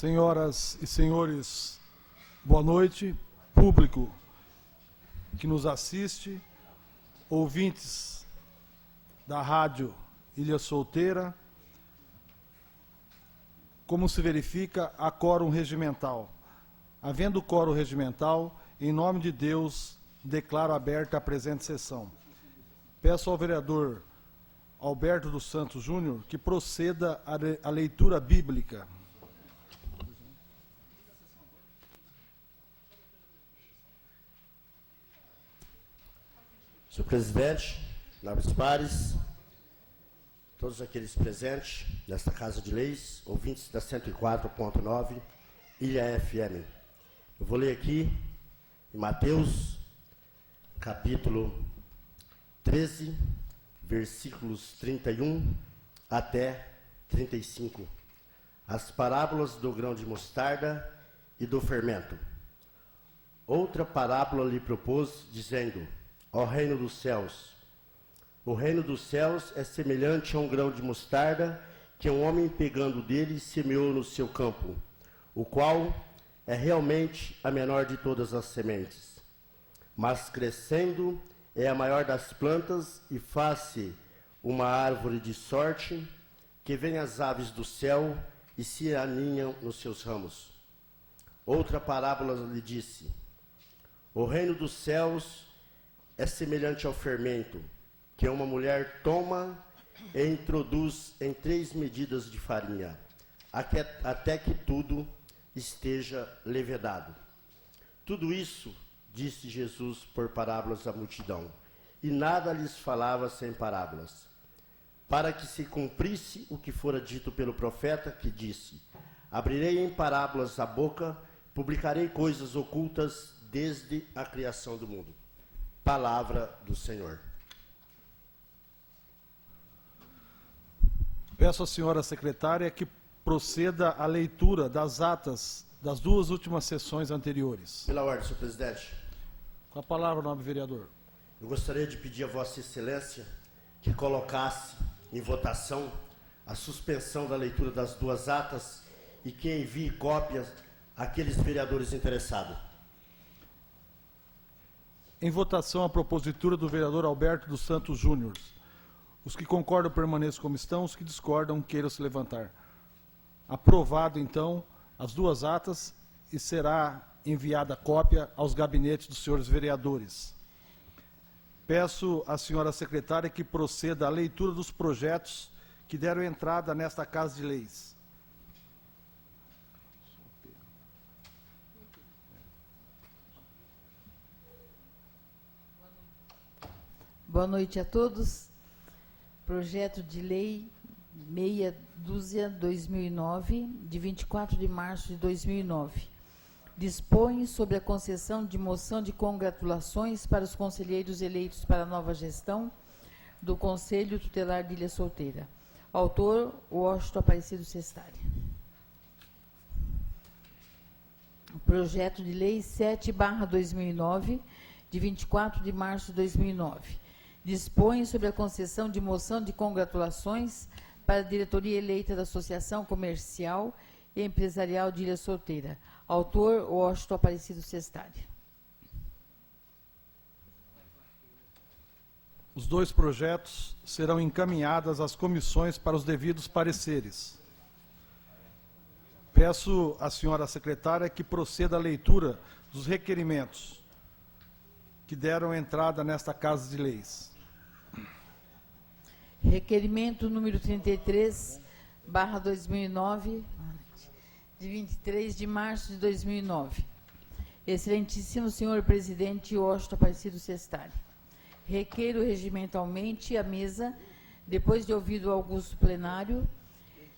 Senhoras e senhores, boa noite, público que nos assiste, ouvintes da Rádio Ilha Solteira. Como se verifica, há quórum regimental. Havendo quórum regimental, em nome de Deus, declaro aberta a presente sessão. Peço ao vereador Alberto dos Santos Júnior que proceda à leitura bíblica. Senhor presidente, nobres pares, todos aqueles presentes nesta Casa de Leis, ouvintes da 104.9, Ilha FM. Eu vou ler aqui em Mateus, capítulo 13, versículos 31 até 35. As parábolas do grão de mostarda e do fermento. Outra parábola lhe propôs, dizendo: Ó reino dos céus, o reino dos céus é semelhante a um grão de mostarda que um homem pegando dele semeou no seu campo, o qual é realmente a menor de todas as sementes. Mas crescendo é a maior das plantas e faz-se uma árvore de sorte, que vem as aves do céu e se aninham nos seus ramos. Outra parábola lhe disse: o reino dos céus é semelhante ao fermento, que uma mulher toma e introduz em 3 medidas de farinha, até que tudo esteja levedado. Tudo isso disse Jesus por parábolas à multidão, e nada lhes falava sem parábolas, para que se cumprisse o que fora dito pelo profeta, que disse: abrirei em parábolas a boca, publicarei coisas ocultas desde a criação do mundo. Palavra do Senhor. Peço à senhora secretária que proceda à leitura das atas das 2 últimas sessões anteriores. Pela ordem, senhor presidente. Com a palavra, nobre vereador. Eu gostaria de pedir a Vossa Excelência que colocasse em votação a suspensão da leitura das 2 atas e que envie cópias àqueles vereadores interessados. Em votação a propositura do vereador Alberto dos Santos Júnior. Os que concordam permaneçam como estão, os que discordam queiram se levantar. Aprovado, então, as 2 atas e será enviada cópia aos gabinetes dos senhores vereadores. Peço à senhora secretária que proceda à leitura dos projetos que deram entrada nesta Casa de Leis. Boa noite a todos. Projeto de Lei 612/2009, de 24 de março de 2009. Dispõe sobre a concessão de moção de congratulações para os conselheiros eleitos para a nova gestão do Conselho Tutelar de Ilha Solteira. Autor, Washington Aparecido Sestari. Projeto de Lei 7/2009, de 24 de março de 2009. Dispõe sobre a concessão de moção de congratulações para a diretoria eleita da Associação Comercial e Empresarial de Ilha Solteira. Autor, Washington Aparecido Sestari. Os 2 projetos serão encaminhados às comissões para os devidos pareceres. Peço à senhora secretária que proceda à leitura dos requerimentos que deram entrada nesta Casa de Leis. Requerimento número 33/2009, de 23 de março de 2009. Excelentíssimo senhor presidente Washington Aparecido Sestari. Requeiro regimentalmente a mesa, depois de ouvido o augusto plenário,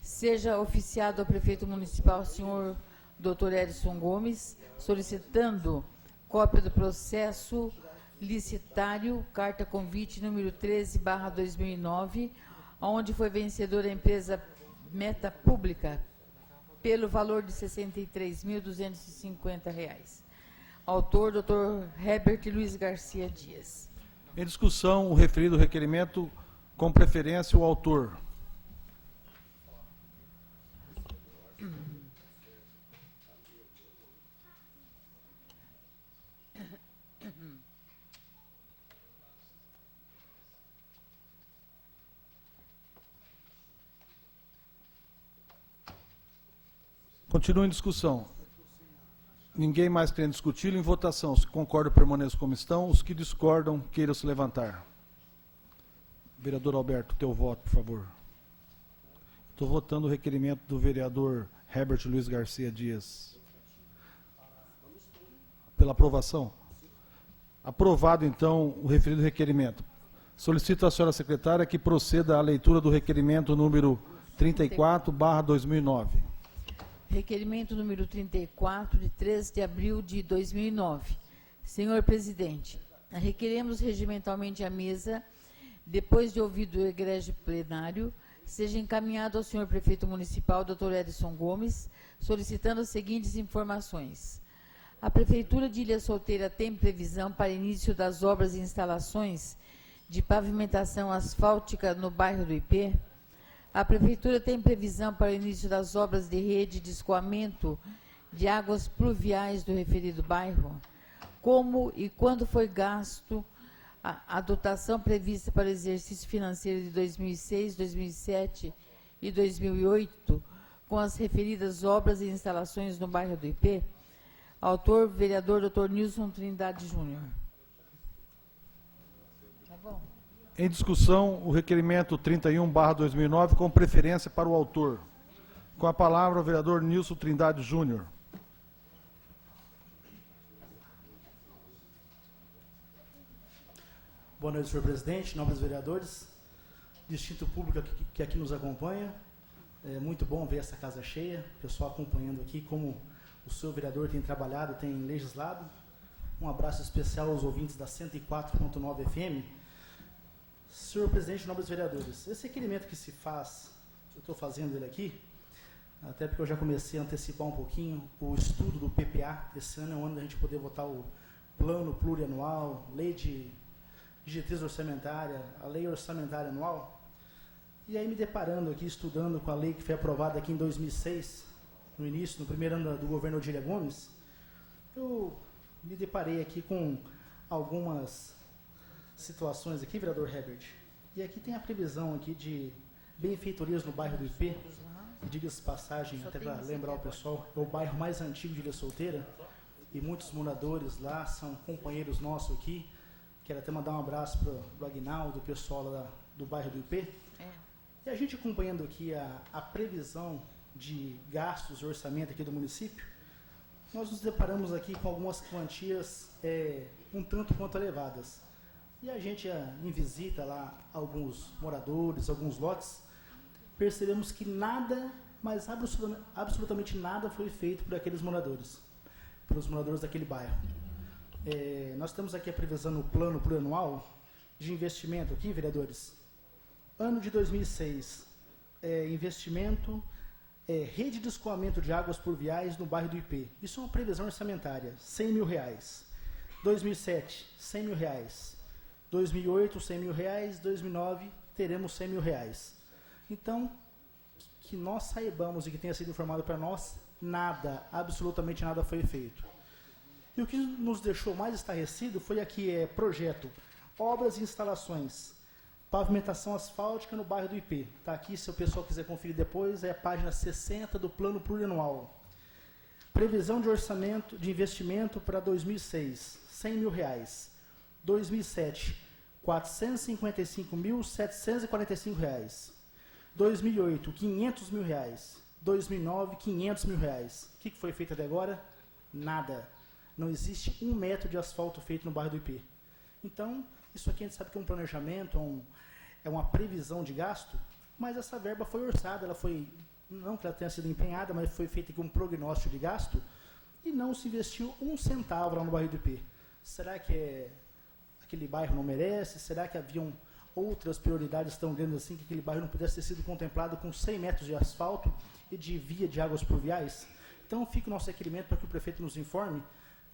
seja oficiado ao prefeito municipal, senhor Dr. Edson Gomes, solicitando cópia do processo licitário, carta convite número 13/2009, onde foi vencedora a empresa Meta Pública pelo valor de R$ 63.250. Autor, Dr. Herbert Luiz Garcia Dias. Em discussão, o referido requerimento, com preferência o autor. Continua em discussão. Ninguém mais querendo discutir, em votação. Os que concordam permaneçam como estão, os que discordam queiram se levantar. Vereador Alberto, teu voto, por favor. Estou votando o requerimento do vereador Herbert Luiz Garcia Dias. Pela aprovação? Aprovado, então, o referido requerimento. Solicito à senhora secretária que proceda à leitura do requerimento número 34/2009. Requerimento número 34, de 13 de abril de 2009. Senhor presidente, requeremos regimentalmente à mesa, depois de ouvido o egrégio plenário, seja encaminhado ao senhor prefeito municipal, Dr. Edson Gomes, solicitando as seguintes informações. A Prefeitura de Ilha Solteira tem previsão para início das obras e instalações de pavimentação asfáltica no bairro do IP? A Prefeitura tem previsão para o início das obras de rede de escoamento de águas pluviais do referido bairro? Como e quando foi gasto a dotação prevista para o exercício financeiro de 2006, 2007 e 2008 com as referidas obras e instalações no bairro do IP? Autor, vereador Dr. Nilson Trindade Júnior. Tá bom. Em discussão, o requerimento 31/2009, com preferência para o autor. Com a palavra, o vereador Nilson Trindade Júnior. Boa noite, senhor presidente, nobres vereadores, distinto público que aqui nos acompanha. É muito bom ver essa casa cheia, o pessoal acompanhando aqui como o senhor vereador tem trabalhado, tem legislado. Um abraço especial aos ouvintes da 104.9 FM. Senhor presidente, nobres vereadores, esse requerimento que se faz, eu estou fazendo ele aqui, até porque eu já comecei a antecipar um pouquinho o estudo do PPA. Esse ano é o ano da gente poder votar o plano plurianual, lei de diretriz orçamentária, a lei orçamentária anual. E aí, me deparando aqui, estudando com a lei que foi aprovada aqui em 2006, no início, no primeiro ano do governo Odília Gomes, eu me deparei aqui com algumas situações aqui, vereador Herbert. E aqui tem a previsão aqui de benfeitorias no bairro do IP, e diga-se passagem, até para lembrar o pessoal, é o bairro mais antigo de Ilha Solteira, e muitos moradores lá são companheiros nossos aqui. Quero até mandar um abraço para o Aguinaldo, do pessoal lá do bairro do IP. E a gente acompanhando aqui a previsão de gastos e orçamento aqui do município, nós nos deparamos aqui com algumas quantias um tanto quanto elevadas. E a gente, em visita lá, alguns moradores, alguns lotes, percebemos que nada, mas absolutamente nada foi feito por aqueles moradores, pelos moradores daquele bairro. Nós temos aqui a previsão no plano plurianual de investimento aqui, vereadores. Ano de 2006, investimento, rede de escoamento de águas pluviais no bairro do IP. Isso é uma previsão orçamentária, R$100 mil. 2007, R$100 mil. 2008, R$100 mil. 2009, teremos R$100 mil. Então, que nós saibamos e que tenha sido informado para nós, nada, absolutamente nada foi feito. E o que nos deixou mais estarrecido foi aqui, projeto, obras e instalações, pavimentação asfáltica no bairro do IP. Está aqui, se o pessoal quiser conferir depois, é a página 60 do plano plurianual. Previsão de orçamento de investimento para 2006, R$100 mil. 2007, R$455.745. 2008, R$500 mil. 2009, R$500 mil. O que foi feito até agora? Nada. Não existe um metro de asfalto feito no bairro do IP. Então, isso aqui a gente sabe que é um planejamento, é uma previsão de gasto, mas essa verba foi orçada, ela foi, não que ela tenha sido empenhada, mas foi feito aqui um prognóstico de gasto e não se investiu um centavo lá no bairro do IP. Será que aquele bairro não merece? Será que haviam outras prioridades tão grandes assim que aquele bairro não pudesse ter sido contemplado com 100 metros de asfalto e de via de águas pluviais? Então, fica o nosso requerimento para que o prefeito nos informe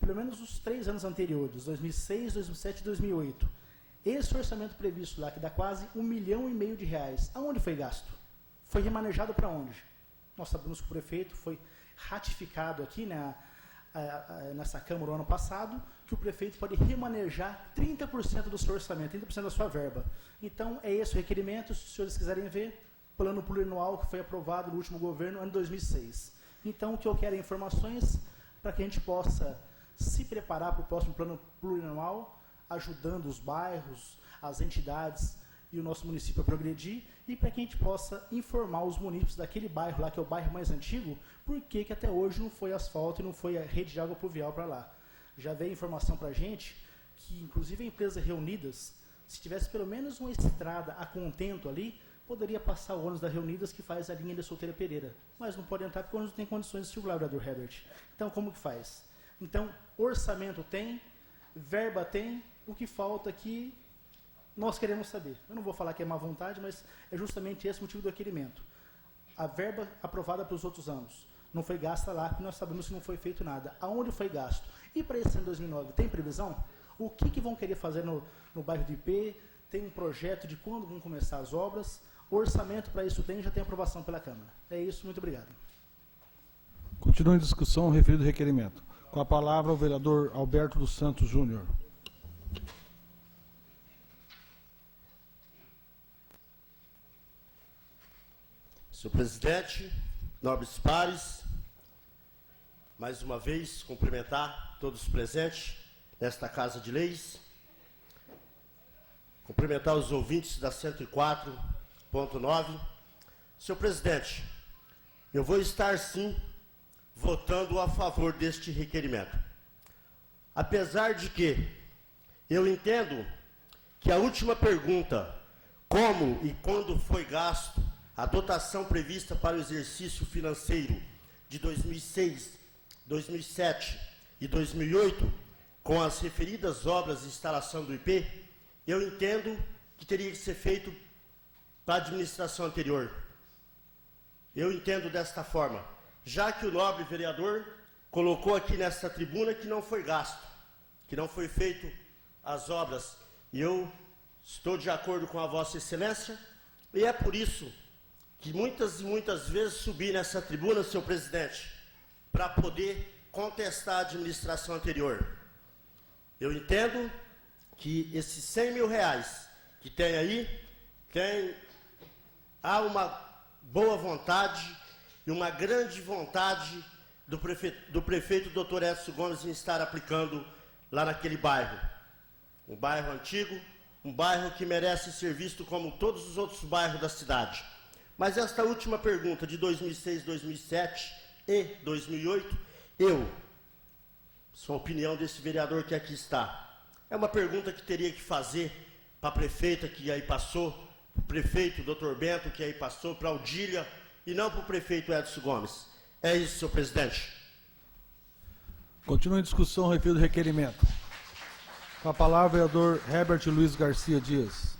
pelo menos os 3 anos anteriores, 2006, 2007 e 2008. Esse orçamento previsto lá, que dá quase R$1,5 milhão, aonde foi gasto? Foi remanejado para onde? Nós sabemos que o prefeito foi ratificado aqui nessa Câmara o ano passado, que o prefeito pode remanejar 30% do seu orçamento, 30% da sua verba. Então, é esse o requerimento, se os senhores quiserem ver, plano plurianual que foi aprovado no último governo, ano 2006. Então, o que eu quero é informações para que a gente possa se preparar para o próximo plano plurianual, ajudando os bairros, as entidades e o nosso município a progredir, e para que a gente possa informar os munícipes daquele bairro lá, que é o bairro mais antigo, por que até hoje não foi asfalto e não foi a rede de água pluvial para lá. Já veio informação para a gente que, inclusive, a empresa Reunidas, se tivesse pelo menos uma estrada a contento ali, poderia passar o ônibus da Reunidas, que faz a linha de Solteira Pereira. Mas não pode entrar porque o ônibus não tem condições de circular, vereador Herbert. Então, como que faz? Então, orçamento tem, verba tem, o que falta aqui, nós queremos saber. Eu não vou falar que é má vontade, mas é justamente esse o motivo do requerimento. A verba aprovada para os outros anos não foi gasta lá, porque nós sabemos que não foi feito nada. Aonde foi gasto? E para esse ano 2009, tem previsão? O que vão querer fazer no bairro do IP? Tem um projeto de quando vão começar as obras? Orçamento para isso tem, já tem aprovação pela Câmara. É isso, muito obrigado. Continua em discussão o referido requerimento. Com a palavra o vereador Alberto dos Santos Júnior. Senhor presidente, nobres pares, mais uma vez cumprimentar todos os presentes nesta Casa de Leis, cumprimentar os ouvintes da 104.9. Senhor presidente, eu vou estar sim votando a favor deste requerimento. Apesar de que eu entendo que a última pergunta, como e quando foi gasto a dotação prevista para o exercício financeiro de 2006, 2007 e 2008, com as referidas obras de instalação do IP, eu entendo que teria que ser feito para a administração anterior. Eu entendo desta forma, já que o nobre vereador colocou aqui nesta tribuna que não foi gasto, que não foi feito as obras, e eu estou de acordo com a Vossa Excelência, e é por isso que muitas e muitas vezes subi nessa tribuna, senhor presidente, para poder contestar a administração anterior. Eu entendo que esses 100 mil reais que tem aí, há uma boa vontade e uma grande vontade do prefeito Dr. Edson Gomes em estar aplicando lá naquele bairro. Um bairro antigo, um bairro que merece ser visto como todos os outros bairros da cidade. Mas esta última pergunta de 2006, 2007 e 2008, sua opinião desse vereador que aqui está, é uma pergunta que teria que fazer para a prefeita que aí passou, para o prefeito Dr. Bento que aí passou, para a Odília, e não para o prefeito Edson Gomes. É isso, senhor presidente. Continua em discussão o referido requerimento. Com a palavra o vereador Herbert Luiz Garcia Dias.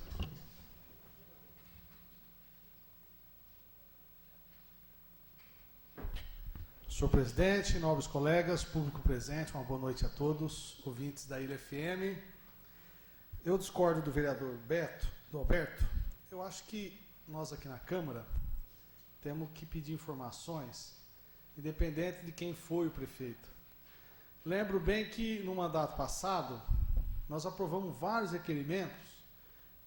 Senhor presidente, nobres colegas, público presente, uma boa noite a todos, ouvintes da Ilha FM. Eu discordo do vereador do Alberto. Eu acho que nós aqui na Câmara temos que pedir informações, independente de quem foi o prefeito. Lembro bem que no mandato passado, nós aprovamos vários requerimentos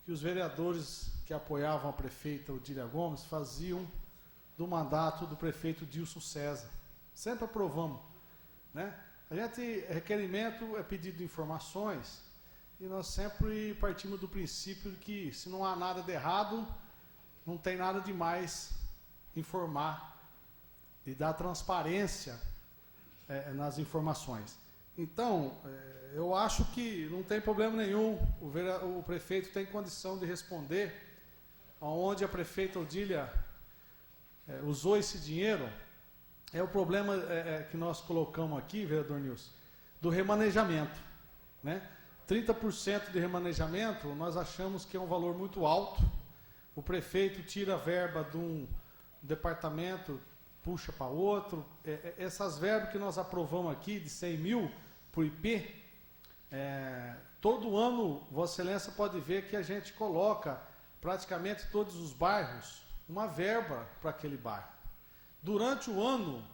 que os vereadores que apoiavam a prefeita Odília Gomes faziam do mandato do prefeito Dilson César. Sempre aprovamos, né? A gente, requerimento é pedido de informações e nós sempre partimos do princípio de que se não há nada de errado, não tem nada de mais informar e dar transparência nas informações. Então, eu acho que não tem problema nenhum, o prefeito tem condição de responder aonde a prefeita Odília usou esse dinheiro. É o problema que nós colocamos aqui, vereador Nilson, do remanejamento, né? 30% de remanejamento, nós achamos que é um valor muito alto. O prefeito tira a verba de um departamento, puxa para outro. Essas verbas que nós aprovamos aqui, de 100 mil para o IP, todo ano, Vossa Excelência pode ver que a gente coloca, praticamente todos os bairros, uma verba para aquele bairro. Durante o ano,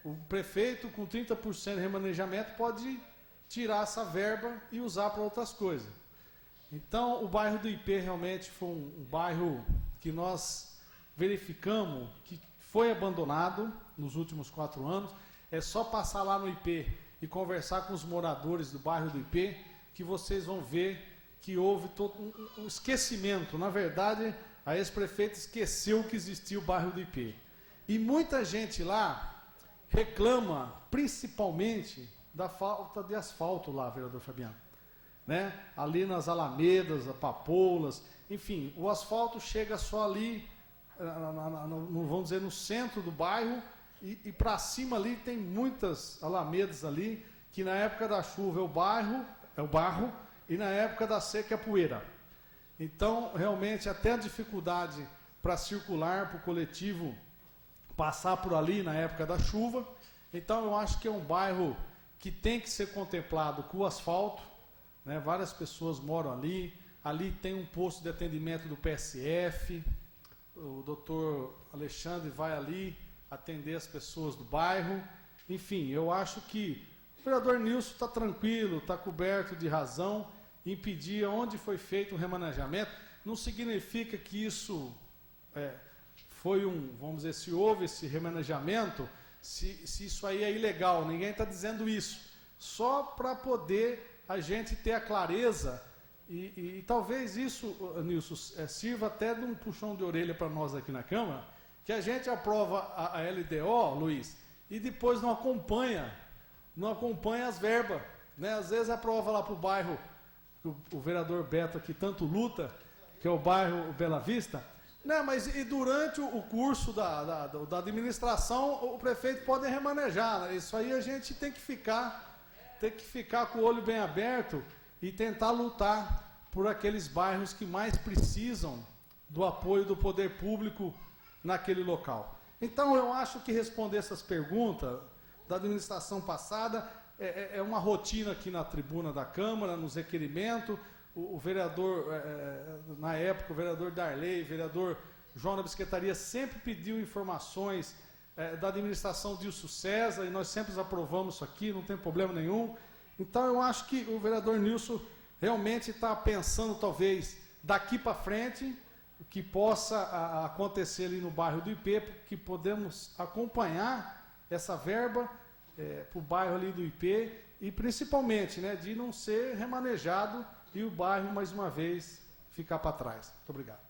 o prefeito, com 30% de remanejamento, pode tirar essa verba e usar para outras coisas. Então, o bairro do IP realmente foi um bairro que nós verificamos que foi abandonado nos últimos 4 anos. É só passar lá no IP e conversar com os moradores do bairro do IP, que vocês vão ver que houve todo um esquecimento. Na verdade, a ex-prefeita esqueceu que existia o bairro do IP. E muita gente lá reclama, principalmente, da falta de asfalto lá, vereador Fabiano. Né? Ali nas alamedas, papoulas, enfim, o asfalto chega só ali, vamos dizer, no centro do bairro, e para cima ali tem muitas alamedas ali, que na época da chuva é o barro, e na época da seca é a poeira. Então, realmente, até a dificuldade para circular, para o coletivo passar por ali na época da chuva. Então, eu acho que é um bairro que tem que ser contemplado com o asfalto, né? Várias pessoas moram ali. Ali tem um posto de atendimento do PSF. O doutor Alexandre vai ali atender as pessoas do bairro. Enfim, eu acho que o vereador Nilson está tranquilo, está coberto de razão em pedir onde foi feito o remanejamento. Não significa que isso foi vamos dizer, se houve esse remanejamento, se isso aí é ilegal. Ninguém está dizendo isso. Só para poder a gente ter a clareza, e talvez isso, Nilson, sirva até de um puxão de orelha para nós aqui na Câmara, que a gente aprova a LDO, Luiz, e depois não acompanha as verbas. Né? Às vezes aprova lá para o bairro, o vereador Beto aqui tanto luta, que é o bairro Bela Vista. Não, mas e durante o curso da administração, o prefeito pode remanejar. Né? Isso aí a gente tem que ficar com o olho bem aberto e tentar lutar por aqueles bairros que mais precisam do apoio do poder público naquele local. Então, eu acho que responder essas perguntas da administração passada é uma rotina aqui na tribuna da Câmara, nos requerimentos. O vereador, na época, o vereador Darley, o vereador João da Bisquetaria sempre pediu informações da administração Dilso César, e nós sempre aprovamos isso aqui, não tem problema nenhum. Então, eu acho que o vereador Nilson realmente está pensando, talvez, daqui para frente, o que possa acontecer ali no bairro do IP, que podemos acompanhar essa verba para o bairro ali do IP, e principalmente, né, de não ser remanejado e o bairro, mais uma vez, ficar para trás. Muito obrigado.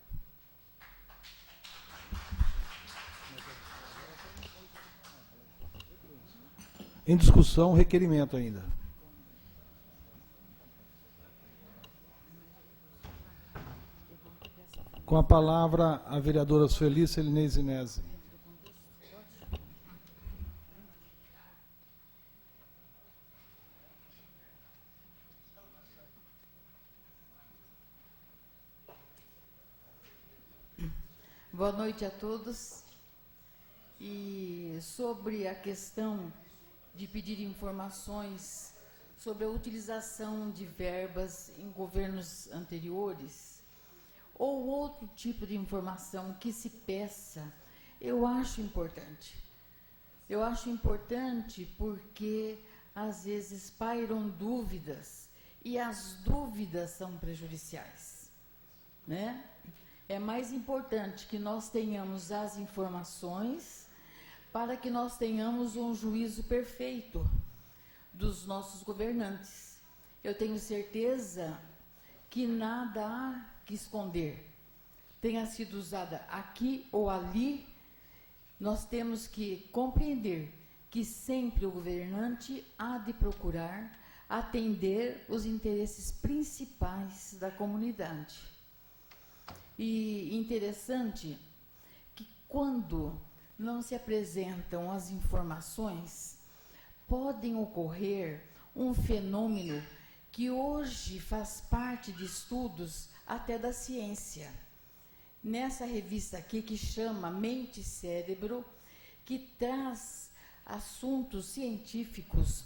Em discussão, requerimento ainda. Com a palavra, a vereadora Sueli Celinês Inese. Boa noite a todos. E sobre a questão de pedir informações sobre a utilização de verbas em governos anteriores, ou outro tipo de informação que se peça, eu acho importante. Eu acho importante porque, às vezes, pairam dúvidas, e as dúvidas são prejudiciais, né? É mais importante que nós tenhamos as informações para que nós tenhamos um juízo perfeito dos nossos governantes. Eu tenho certeza que nada há que esconder. Tenha sido usada aqui ou ali, nós temos que compreender que sempre o governante há de procurar atender os interesses principais da comunidade. E interessante que quando não se apresentam as informações, podem ocorrer um fenômeno que hoje faz parte de estudos até da ciência. Nessa revista aqui, que chama Mente e Cérebro, que traz assuntos científicos,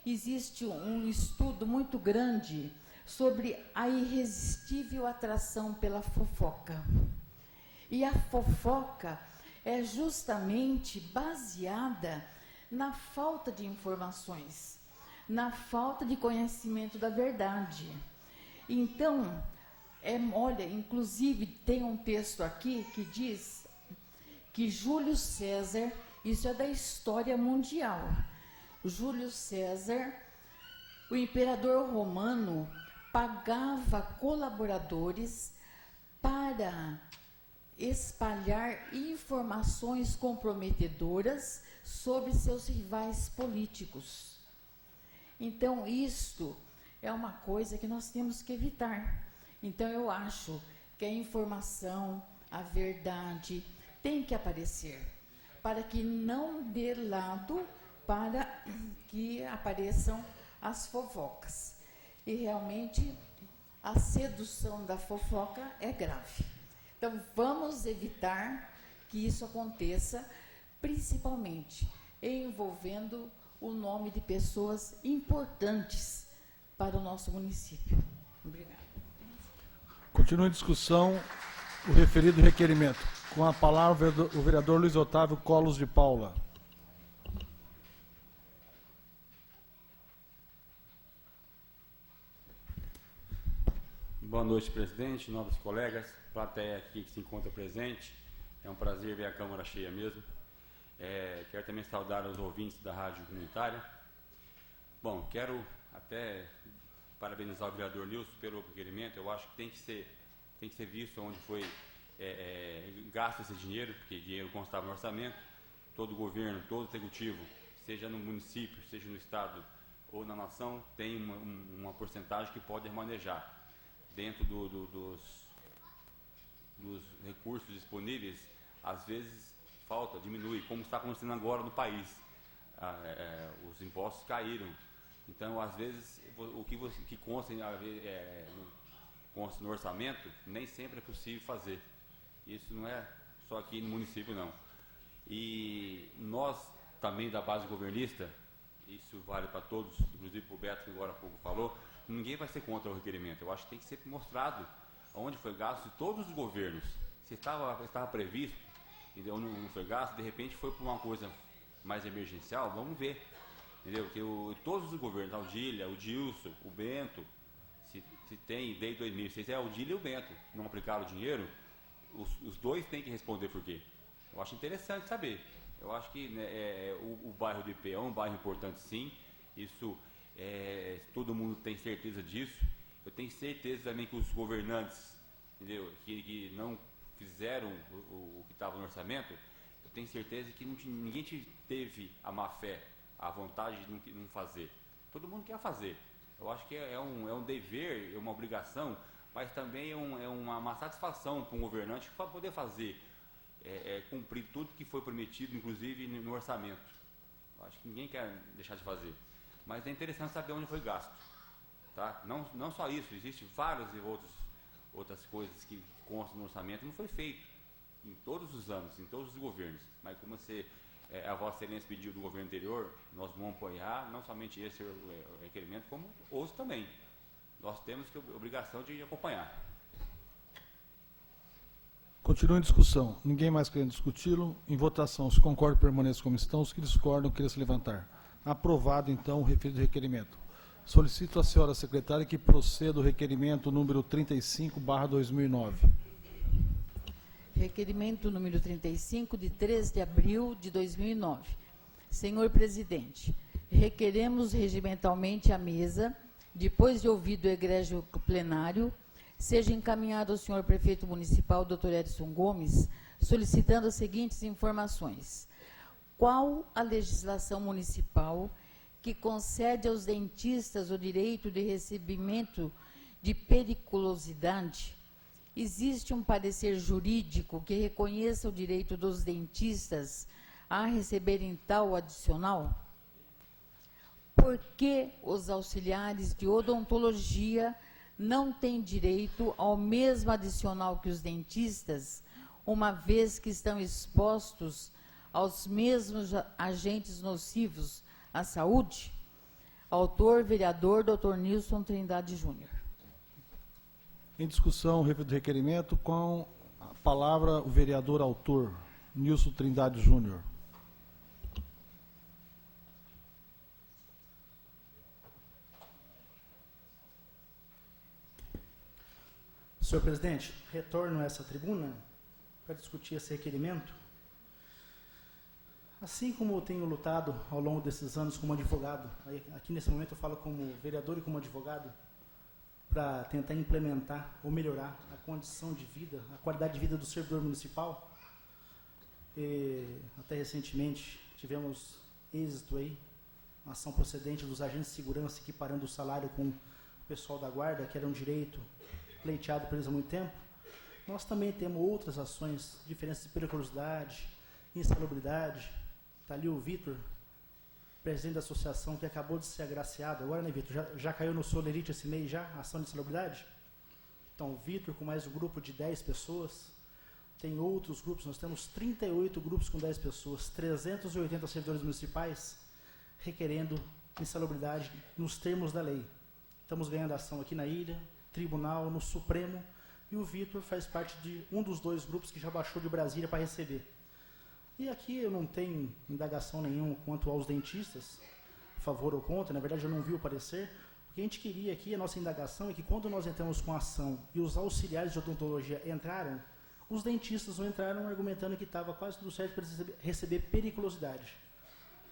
existe um estudo muito grande sobre a irresistível atração pela fofoca. E a fofoca é justamente baseada na falta de informações, na falta de conhecimento da verdade. Então, olha, inclusive tem um texto aqui que diz que Júlio César, isso é da história mundial, Júlio César, o imperador romano, pagava colaboradores para espalhar informações comprometedoras sobre seus rivais políticos. Então, isto é uma coisa que nós temos que evitar. Então, eu acho que a informação, a verdade, tem que aparecer, para que não dê lado para que apareçam as fofocas. E, realmente, a sedução da fofoca é grave. Então, vamos evitar que isso aconteça, principalmente envolvendo o nome de pessoas importantes para o nosso município. Obrigada. Continua em discussão o referido requerimento. Com a palavra o vereador Luiz Otávio Colos de Paula. Boa noite, presidente, nobres colegas, plateia aqui que se encontra presente. É um prazer ver a Câmara cheia mesmo. Quero também saudar os ouvintes da Rádio Comunitária. Bom, quero até parabenizar o vereador Nilson pelo requerimento. Eu acho que tem que ser visto onde foi gasto esse dinheiro, porque dinheiro constava no orçamento. Todo governo, todo executivo, seja no município, seja no estado ou na nação, tem uma porcentagem que pode manejar. Dentro dos recursos disponíveis, às vezes falta, diminui, como está acontecendo agora no país. Os impostos caíram. Então, às vezes, o que consta no orçamento, nem sempre é possível fazer. Isso não é só aqui no município, não. E nós, também da base governista, isso vale para todos, inclusive para o Beto, que agora há pouco falou, ninguém vai ser contra o requerimento. Eu acho que tem que ser mostrado onde foi gasto de todos os governos. Se estava previsto e não foi gasto, de repente foi para uma coisa mais emergencial, vamos ver. Entendeu? Porque todos os governos, a Odília, o Dilson, o Bento, se tem desde 2006, é a Odília e o Bento, não aplicaram o dinheiro, os dois têm que responder por quê. Eu acho interessante saber. Eu acho que o bairro do IP é um bairro importante, sim. Isso, todo mundo tem certeza disso. Eu tenho certeza também que os governantes, entendeu, que não fizeram o que estava no orçamento, eu tenho certeza que ninguém teve a má fé, a vontade de não fazer. Todo mundo quer fazer. Eu acho que é um dever, é uma obrigação, mas também é uma satisfação para um governante para poder fazer, cumprir tudo que foi prometido, inclusive no orçamento. Eu acho que ninguém quer deixar de fazer. Mas é interessante saber onde foi gasto. Tá? Não só isso, existem várias outras coisas que constam no orçamento, não foi feito em todos os anos, em todos os governos. Mas como a Vossa Excelência pediu do governo anterior, nós vamos apoiar não somente esse requerimento, como outros também. Nós temos a obrigação de acompanhar. Continua em discussão. Ninguém mais querendo discuti-lo. Em votação, os que concordam permaneçam como estão, os que discordam queiram se levantar. Aprovado, então, o referido requerimento. Solicito à senhora secretária que proceda o requerimento número 35/2009. Requerimento número 35, de 3 de abril de 2009. Senhor presidente, requeremos regimentalmente à mesa, depois de ouvido o egrégio plenário, seja encaminhado ao senhor prefeito municipal, Dr. Edson Gomes, solicitando as seguintes informações. Qual a legislação municipal que concede aos dentistas o direito de recebimento de periculosidade? Existe um parecer jurídico que reconheça o direito dos dentistas a receberem tal adicional? Por que os auxiliares de odontologia não têm direito ao mesmo adicional que os dentistas, uma vez que estão expostos aos mesmos agentes nocivos à saúde? Autor, vereador Dr. Nilson Trindade Júnior. Em discussão, o referido requerimento, com a palavra o vereador autor, Nilson Trindade Júnior. Senhor presidente, retorno a essa tribuna para discutir esse requerimento, Assim como eu tenho lutado ao longo desses anos como advogado, aqui nesse momento eu falo como vereador e como advogado, para tentar implementar ou melhorar a condição de vida, a qualidade de vida do servidor municipal. Até recentemente tivemos êxito aí, uma ação procedente dos agentes de segurança equiparando o salário com o pessoal da guarda, que era um direito pleiteado por eles há muito tempo. Nós também temos outras ações, diferenças de periculosidade, insalubridade. Está ali o Vitor, presidente da associação, que acabou de ser agraciado agora, né, Vitor? Já caiu no Solerite esse mês já, a ação de insalubridade? Então, o Vitor, com mais um grupo de 10 pessoas, tem outros grupos, nós temos 38 grupos com 10 pessoas, 380 servidores municipais requerendo insalubridade nos termos da lei. Estamos ganhando ação aqui na ilha, tribunal, no Supremo, e o Vitor faz parte de um dos 2 grupos que já baixou de Brasília para receber. E aqui eu não tenho indagação nenhuma quanto aos dentistas, a favor ou contra, na verdade eu não vi o parecer. O que a gente queria aqui, a nossa indagação, é que quando nós entramos com a ação e os auxiliares de odontologia entraram, os dentistas não entraram argumentando que estava quase tudo certo para eles receber periculosidade.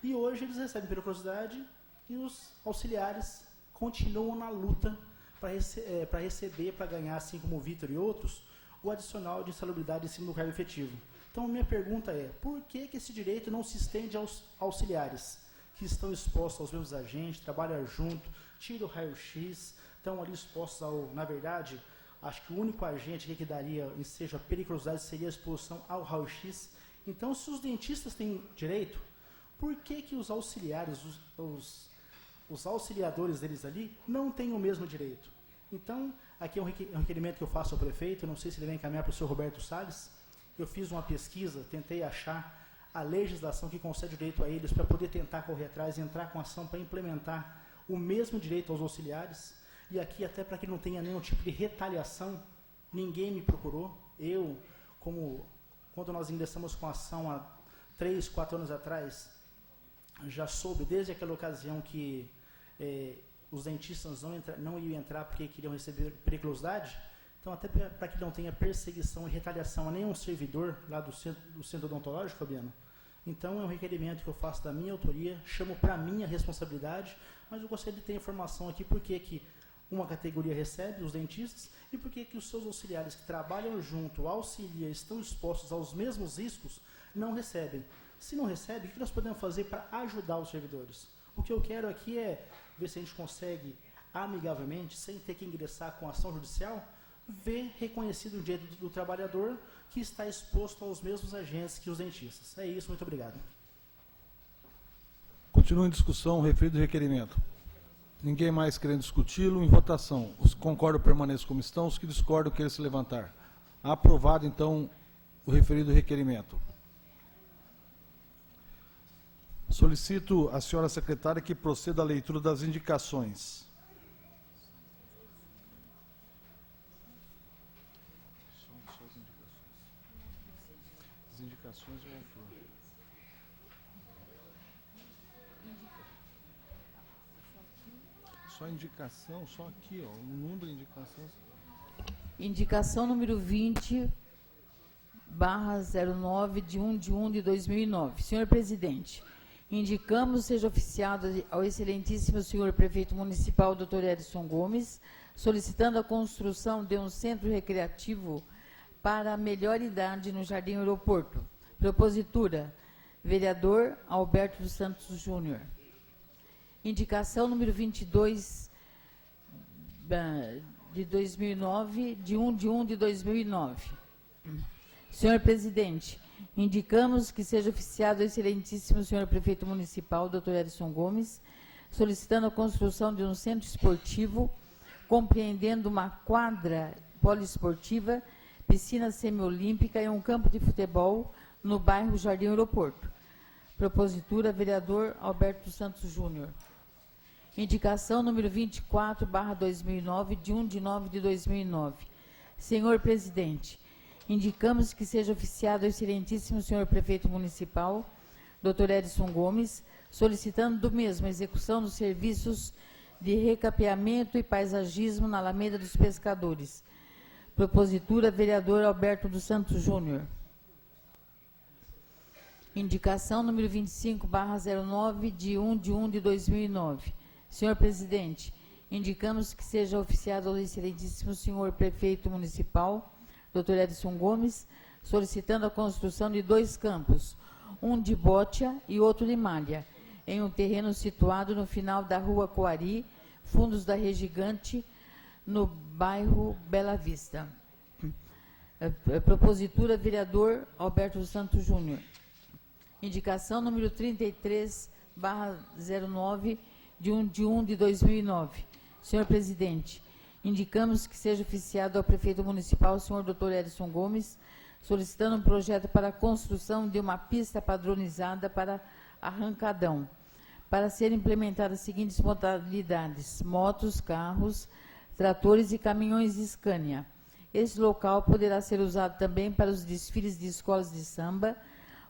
E hoje eles recebem periculosidade e os auxiliares continuam na luta para receber, para ganhar, assim como o Vitor e outros, o adicional de insalubridade em cima do cargo efetivo. Então, minha pergunta é, por que esse direito não se estende aos auxiliares, que estão expostos aos mesmos agentes, trabalham junto, tiram o raio-x, estão ali expostos ao, na verdade, acho que o único agente que daria, seja a periculosidade, seria a exposição ao raio-x. Então, se os dentistas têm direito, por que os auxiliares, os auxiliadores deles ali, não têm o mesmo direito? Então, aqui é um requerimento que eu faço ao prefeito, não sei se ele vai encaminhar para o senhor Roberto Salles. Eu fiz uma pesquisa, tentei achar a legislação que concede direito a eles para poder tentar correr atrás e entrar com ação para implementar o mesmo direito aos auxiliares. E aqui, até para que não tenha nenhum tipo de retaliação, ninguém me procurou. Eu, quando nós ingressamos com a ação há 3, 4 anos atrás, já soube desde aquela ocasião que os dentistas não iam entrar porque queriam receber periculosidade. Então, até para que não tenha perseguição e retaliação a nenhum servidor lá do centro odontológico, Fabiano. Então, é um requerimento que eu faço da minha autoria, chamo para minha responsabilidade, mas eu gostaria de ter informação aqui por que uma categoria recebe, os dentistas, e por que os seus auxiliares que trabalham junto, auxiliam, estão expostos aos mesmos riscos, não recebem. Se não recebe, o que nós podemos fazer para ajudar os servidores? O que eu quero aqui é ver se a gente consegue, amigavelmente, sem ter que ingressar com ação judicial, ver reconhecido o direito do trabalhador que está exposto aos mesmos agentes que os dentistas. É isso, muito obrigado. Continua em discussão o referido requerimento. Ninguém mais querendo discuti-lo, em votação. Os que concordam permaneçam como estão, os que discordam queiram se levantar. Aprovado, então, o referido requerimento. Solicito à senhora secretária que proceda à leitura das indicações. As indicações do autor. Só indicação, só aqui, ó, o número de indicações. Indicação número 20/09 de 1 de 2009. Senhor presidente, indicamos seja oficiado ao excelentíssimo senhor prefeito municipal, Dr. Edson Gomes, solicitando a construção de um centro recreativo para a melhor idade no Jardim Aeroporto. Propositura, vereador Alberto dos Santos Júnior. Indicação número 22 de 2009, de 1 de 2009. Senhor presidente, indicamos que seja oficiado ao excelentíssimo senhor prefeito municipal, Dr. Edson Gomes, solicitando a construção de um centro esportivo, compreendendo uma quadra poliesportiva, piscina semiolímpica e um campo de futebol no bairro Jardim Aeroporto. Propositura, vereador Alberto dos Santos Júnior. Indicação número 24/2009, de 1 de 9 de 2009. Senhor presidente, indicamos que seja oficiado ao excelentíssimo senhor prefeito municipal, Dr. Edson Gomes, solicitando do mesmo a execução dos serviços de recapeamento e paisagismo na Alameda dos Pescadores. Propositura, vereador Alberto dos Santos Júnior. Indicação número 25/09, de 1 de 2009. Senhor presidente, indicamos que seja oficiado ao excelentíssimo senhor prefeito municipal, Dr. Edson Gomes, solicitando a construção de 2 campos, um de Bótia e outro de Malha, em um terreno situado no final da Rua Coari, fundos da Regigante, no bairro Bela Vista. Propositura, vereador Alberto dos Santos Júnior. Indicação número 33/09, de 1 de 2009. Senhor presidente, indicamos que seja oficiado ao prefeito municipal, senhor Dr. Edson Gomes, solicitando um projeto para a construção de uma pista padronizada para arrancadão, para serem implementadas as seguintes modalidades: motos, carros, tratores e caminhões Scania. Esse local poderá ser usado também para os desfiles de escolas de samba,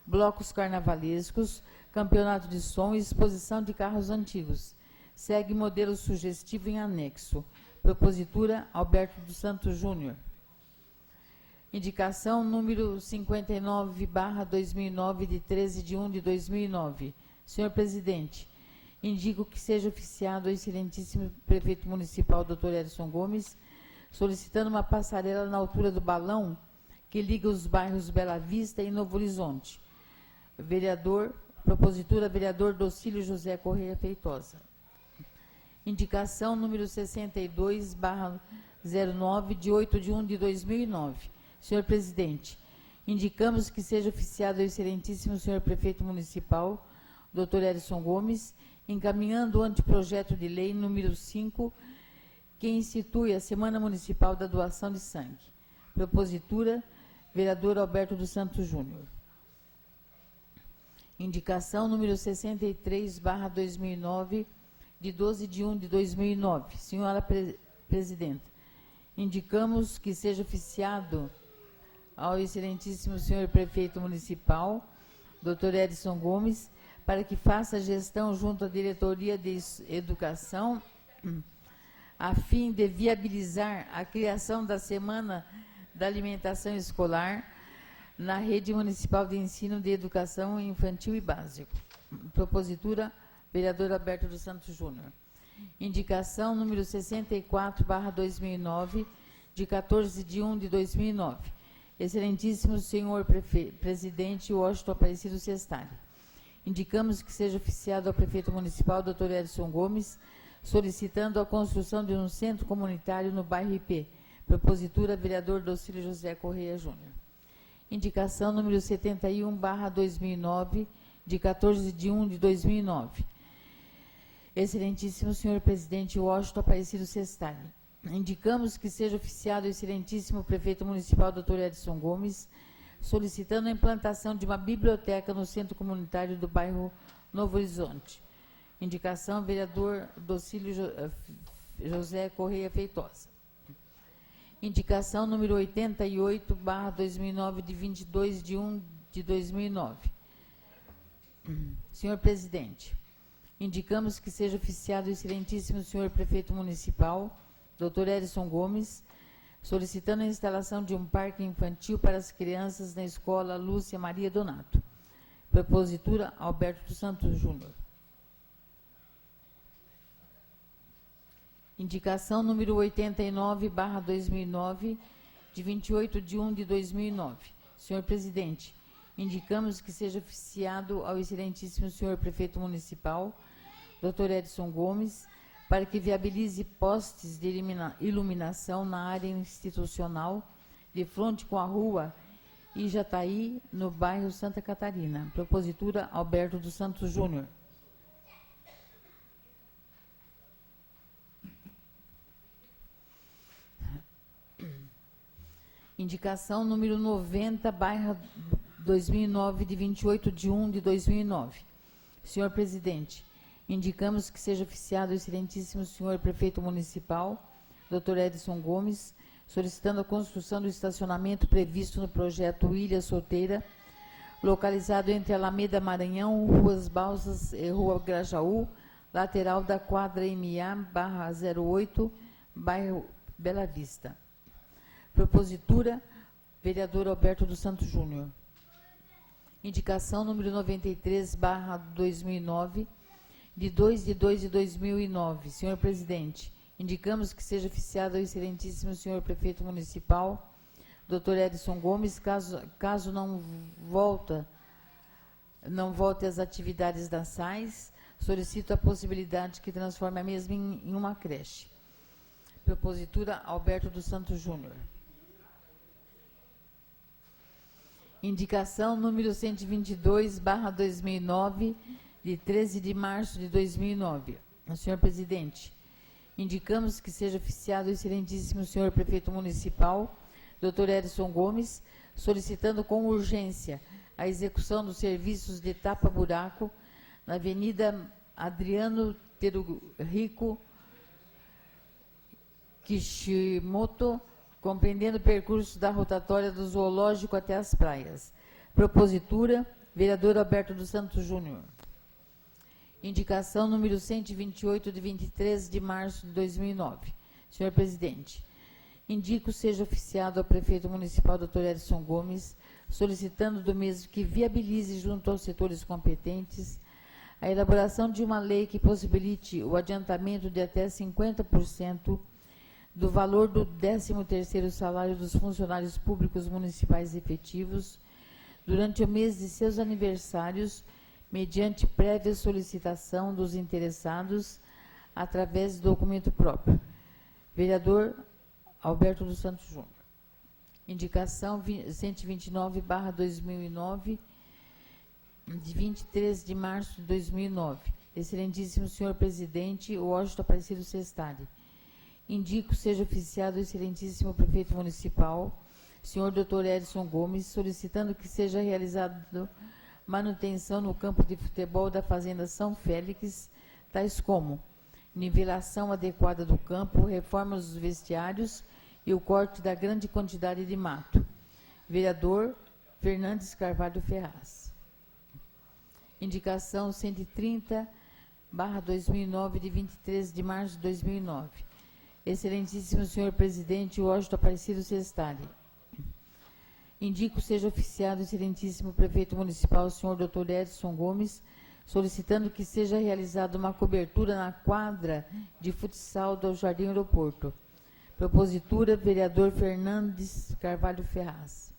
blocos carnavalescos, campeonato de som e exposição de carros antigos. Segue modelo sugestivo em anexo. Propositura, Alberto dos Santos Júnior. Indicação número 59/2009, de 13 de 1 de 2009. Senhor presidente, indico que seja oficiado ao excelentíssimo prefeito municipal, Dr. Edson Gomes, solicitando uma passarela na altura do balão que liga os bairros Bela Vista e Novo Horizonte. Propositura, vereador Docílio José Correia Feitosa. Indicação número 62/09, de 8 de 1 de 2009. Senhor presidente, indicamos que seja oficiado ao excelentíssimo senhor prefeito municipal, Dr. Edson Gomes, encaminhando o anteprojeto de lei número 5, que institui a Semana Municipal da Doação de Sangue. Propositura, vereador Alberto dos Santos Júnior. Indicação número 63/2009, de 12 de 1 de 2009. Senhora presidenta, indicamos que seja oficiado ao excelentíssimo senhor prefeito municipal, Dr. Edson Gomes, para que faça a gestão junto à diretoria de educação, a fim de viabilizar a criação da Semana da Alimentação Escolar na Rede Municipal de Ensino de Educação Infantil e Básico. Propositura, vereador Alberto dos Santos Júnior. Indicação número 64/2009, de 14 de 1 de 2009. Excelentíssimo senhor presidente Washington Aparecido Sestari, indicamos que seja oficiado ao prefeito municipal, Dr. Edson Gomes, solicitando a construção de um centro comunitário no bairro IP. Propositura, vereador Docílio José Correia Júnior. Indicação número 71/2009, de 14 de 1 de 2009. Excelentíssimo senhor presidente Washington Aparecido Sestari, indicamos que seja oficiado o excelentíssimo prefeito municipal, Dr. Edson Gomes, solicitando a implantação de uma biblioteca no centro comunitário do bairro Novo Horizonte. Indicação, vereador Docílio José Correia Feitosa. Indicação número 88/2009, de 22 de 1 de 2009. Senhor presidente, indicamos que seja oficiado o excelentíssimo senhor prefeito municipal, Dr. Edson Gomes, solicitando a instalação de um parque infantil para as crianças na escola Lúcia Maria Donato. Propositura, Alberto dos Santos Júnior. Indicação número 89/2009, de 28 de 1 de 2009. Senhor presidente, indicamos que seja oficiado ao excelentíssimo senhor prefeito municipal, Dr. Edson Gomes, para que viabilize postes de iluminação na área institucional, de frente com a rua Ijataí, no bairro Santa Catarina. Propositura, Alberto dos Santos Júnior. Indicação número 90/2009, de 28 de 1 de 2009. Senhor presidente, indicamos que seja oficiado o excelentíssimo senhor prefeito municipal, Dr. Edson Gomes, solicitando a construção do estacionamento previsto no projeto Ilha Solteira, localizado entre Alameda Maranhão, Ruas Balsas e Rua Grajaú, lateral da quadra MA/08, bairro Bela Vista. Propositura, vereador Alberto dos Santos Júnior. Indicação número 93/2009, de 2 de 2 de 2009. Senhor presidente, indicamos que seja oficiado ao excelentíssimo senhor prefeito municipal, Dr. Edson Gomes, caso não volte às atividades das SAIs, solicito a possibilidade que transforme a mesma em uma creche. Propositura Alberto dos Santos Júnior. Indicação número 122/2009, de 13 de março de 2009. Senhor presidente, indicamos que seja oficiado o excelentíssimo senhor prefeito municipal, Dr. Edson Gomes, solicitando com urgência a execução dos serviços de tapa-buraco na Avenida Adriano Teruhico Kishimoto, compreendendo o percurso da rotatória do zoológico até as praias. Propositura, vereador Alberto dos Santos Júnior. Indicação número 128, de 23 de março de 2009. Senhor presidente, indico seja oficiado ao prefeito municipal, Dr. Edson Gomes, solicitando do mesmo que viabilize junto aos setores competentes a elaboração de uma lei que possibilite o adiantamento de até 50% do valor do 13º salário dos funcionários públicos municipais efetivos durante o mês de seus aniversários, mediante prévia solicitação dos interessados através de documento próprio. Vereador Alberto dos Santos Júnior. Indicação 129/2009, de 23 de março de 2009. Excelentíssimo senhor presidente, Washington Aparecido Sestari. Indico seja oficiado o excelentíssimo prefeito municipal, senhor Dr. Edson Gomes, solicitando que seja realizado manutenção no campo de futebol da Fazenda São Félix, tais como nivelação adequada do campo, reforma dos vestiários e o corte da grande quantidade de mato. Vereador Fernandes Carvalho Ferraz. Indicação 130/2009, de 23 de março de 2009. Excelentíssimo senhor presidente, Washington Aparecido Sestari. Indico seja oficiado o excelentíssimo prefeito municipal, senhor Dr. Edson Gomes, solicitando que seja realizada uma cobertura na quadra de futsal do Jardim Aeroporto. Propositura, vereador Fernandes Carvalho Ferraz.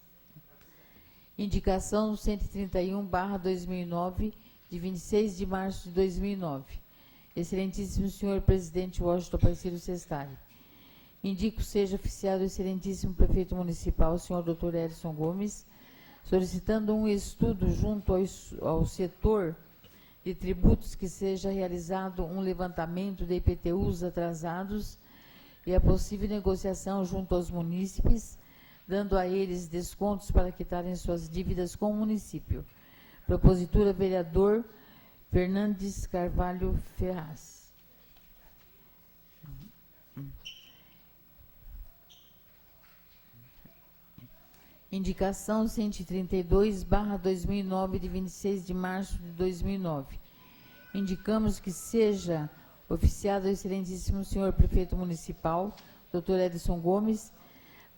Indicação 131/2009, de 26 de março de 2009. Excelentíssimo senhor presidente Washington Aparecido Sestari. Indico seja oficiado o excelentíssimo prefeito municipal, senhor Dr. Edson Gomes, solicitando um estudo junto ao setor de tributos que seja realizado um levantamento de IPTUs atrasados e a possível negociação junto aos munícipes, dando a eles descontos para quitarem suas dívidas com o município. Propositura, vereador Fernandes Carvalho Ferraz. Indicação 132/2009, de 26 de março de 2009. Indicamos que seja oficiado ao excelentíssimo senhor prefeito municipal, Dr. Edson Gomes,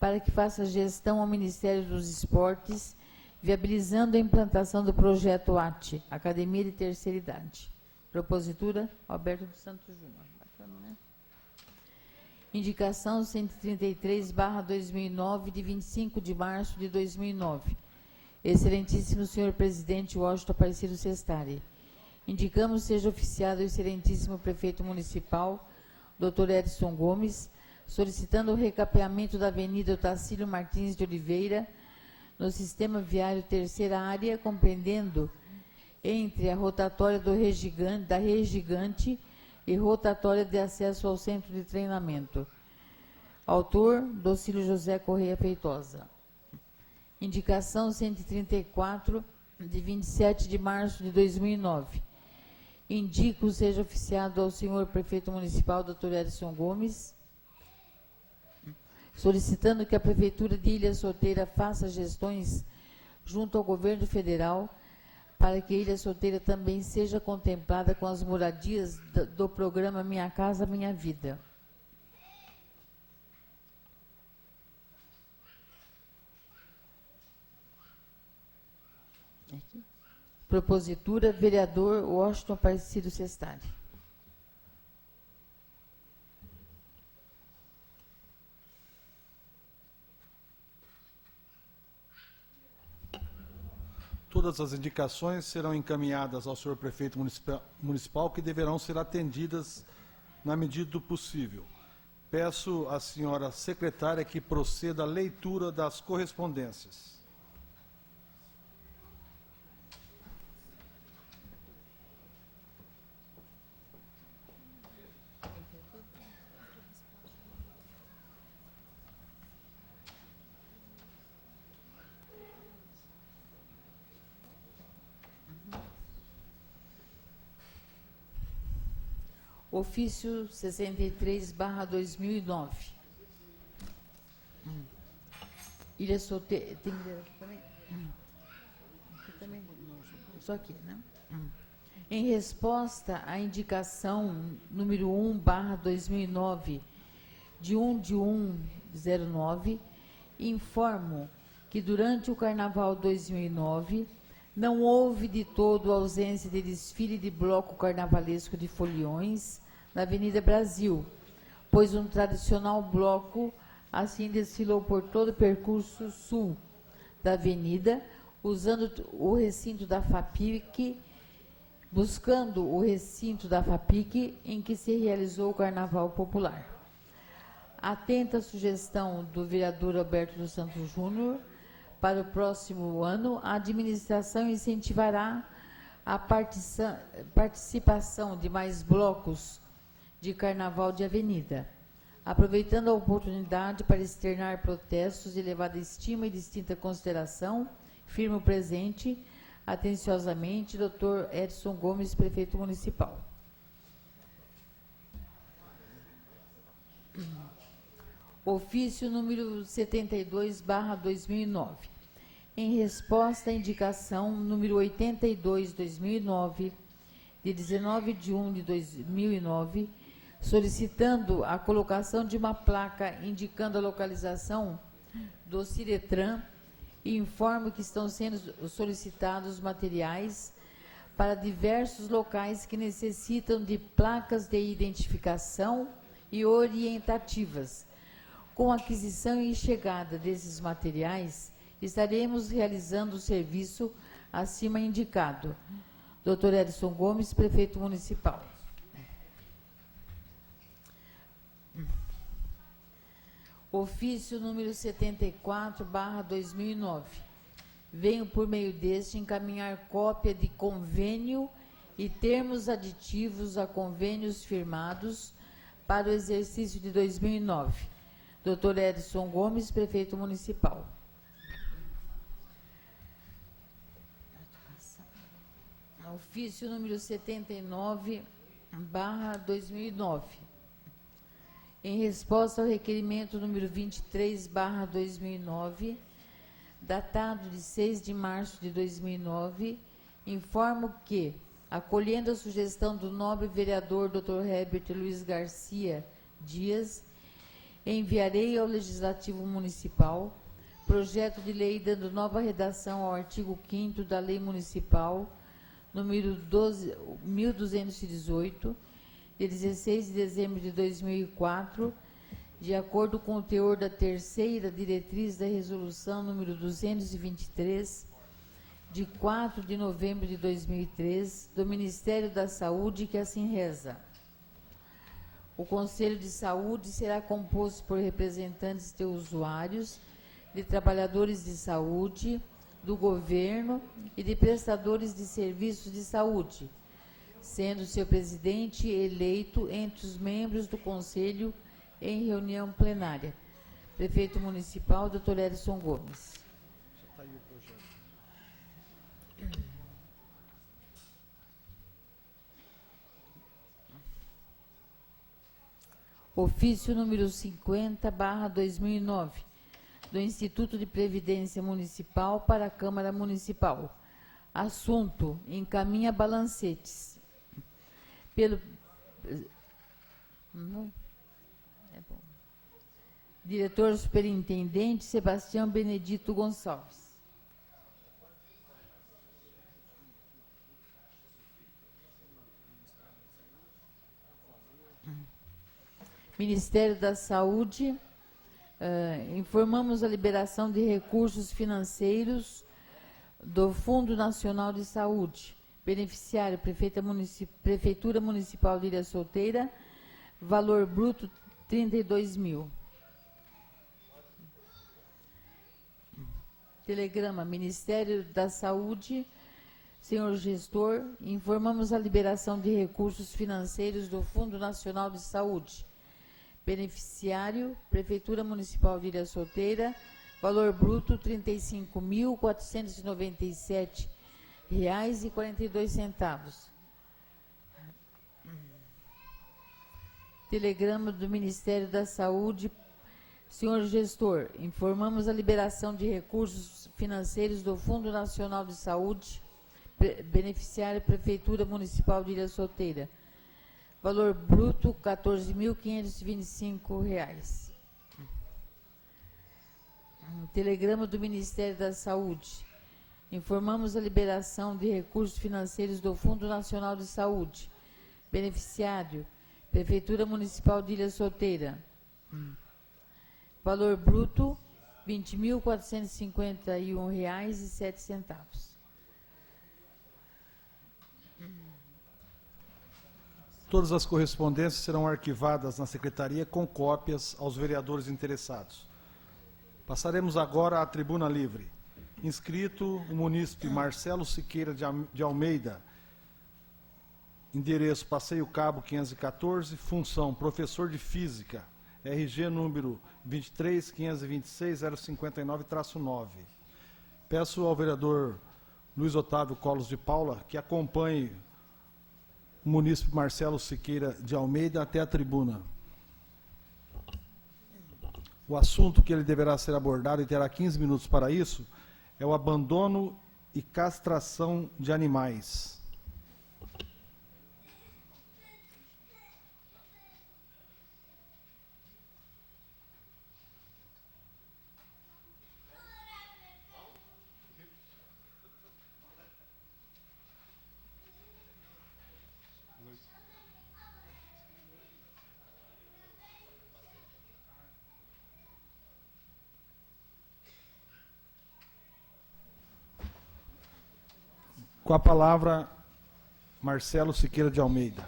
para que faça gestão ao Ministério dos Esportes, viabilizando a implantação do projeto AT, Academia de Terceira Idade. Propositura, Alberto dos Santos Júnior. Bacana, né? Indicação 133/2009, de 25 de março de 2009. Excelentíssimo senhor presidente Washington Aparecido Sestari. Indicamos seja oficiado o excelentíssimo prefeito municipal, Dr. Edson Gomes, solicitando o recapeamento da Avenida Otacílio Martins de Oliveira, no sistema viário terceira área, compreendendo entre a rotatória da Regigante e rotatória de acesso ao centro de treinamento. Autor, Docílio José Correia Feitosa. Indicação 134, de 27 de março de 2009. Indico seja oficiado ao senhor prefeito municipal, Dr. Edson Gomes, solicitando que a Prefeitura de Ilha Solteira faça gestões junto ao governo federal para que Ilha Solteira também seja contemplada com as moradias do programa Minha Casa Minha Vida. Aqui. Propositura, vereador Washington Aparecido Sestari. Todas as indicações serão encaminhadas ao senhor prefeito municipal, que deverão ser atendidas na medida do possível. Peço à senhora secretária que proceda à leitura das correspondências. Ofício 63/2009. Ilha Solteira. Tem aqui também? Aqui também? Só aqui, né? Em resposta à indicação número 1/2009, de 1/1/09, informo que durante o Carnaval 2009 não houve de todo ausência de desfile de bloco carnavalesco de foliões na Avenida Brasil, pois um tradicional bloco assim desfilou por todo o percurso sul da avenida, usando o recinto da FAPIC, buscando o recinto da FAPIC em que se realizou o Carnaval Popular. Atenta a sugestão do vereador Alberto dos Santos Júnior, para o próximo ano, a administração incentivará a participação de mais blocos de carnaval de avenida, aproveitando a oportunidade para externar protestos de elevada estima e distinta consideração, firmo presente, atenciosamente, Dr. Edson Gomes, prefeito municipal. Ofício número 72/2009. Em resposta à indicação número 82/2009, de 19 de 1 de 2009, solicitando a colocação de uma placa indicando a localização do Ciretran, e informo que estão sendo solicitados materiais para diversos locais que necessitam de placas de identificação e orientativas. Com a aquisição e chegada desses materiais, estaremos realizando o serviço acima indicado. Dr. Edson Gomes, prefeito municipal. Ofício número 74/2009. Venho, por meio deste, encaminhar cópia de convênio e termos aditivos a convênios firmados para o exercício de 2009. Dr. Edson Gomes, prefeito municipal. Ofício número 79/2009. Em resposta ao requerimento número 23/2009, datado de 6 de março de 2009, informo que, acolhendo a sugestão do nobre vereador Dr. Herbert Luiz Garcia Dias, enviarei ao Legislativo Municipal projeto de lei dando nova redação ao artigo 5º da Lei Municipal número 12.218, de 16 de dezembro de 2004, de acordo com o teor da terceira diretriz da Resolução número 223, de 4 de novembro de 2003, do Ministério da Saúde, que assim reza. O Conselho de Saúde será composto por representantes de usuários, de trabalhadores de saúde, do governo e de prestadores de serviços de saúde, sendo seu presidente eleito entre os membros do Conselho em reunião plenária. Prefeito Municipal, Dr. Edson Gomes. Está aí o projeto. Ofício número 50/2009, do Instituto de Previdência Municipal para a Câmara Municipal. Assunto: encaminha balancetes. Diretor Superintendente Sebastião Benedito Gonçalves. Ministério da Saúde, informamos a liberação de recursos financeiros do Fundo Nacional de Saúde. Beneficiário, Prefeitura Municipal de Ilha Solteira, valor bruto 32 mil. Telegrama, Ministério da Saúde, senhor gestor, informamos a liberação de recursos financeiros do Fundo Nacional de Saúde. Beneficiário, Prefeitura Municipal de Ilha Solteira, valor bruto R$ 35.497,42. Telegrama do Ministério da Saúde, senhor gestor, informamos a liberação de recursos financeiros do Fundo Nacional de Saúde, beneficiário Prefeitura Municipal de Ilha Solteira, valor bruto R$ 14.525. Telegrama do Ministério da Saúde. Informamos a liberação de recursos financeiros do Fundo Nacional de Saúde. Beneficiário, Prefeitura Municipal de Ilha Solteira. Valor bruto, R$ 20.451,07. Todas as correspondências serão arquivadas na Secretaria com cópias aos vereadores interessados. Passaremos agora à tribuna livre. Inscrito o munícipe Marcelo Siqueira de Almeida, endereço Passeio Cabo 514, função professor de Física, RG número 23.526.059-9. Peço ao vereador Luiz Otávio Colos de Paula que acompanhe o munícipe Marcelo Siqueira de Almeida até a tribuna. O assunto que ele deverá ser abordado, e terá 15 minutos para isso, é o abandono e castração de animais. Com a palavra, Marcelo Siqueira de Almeida.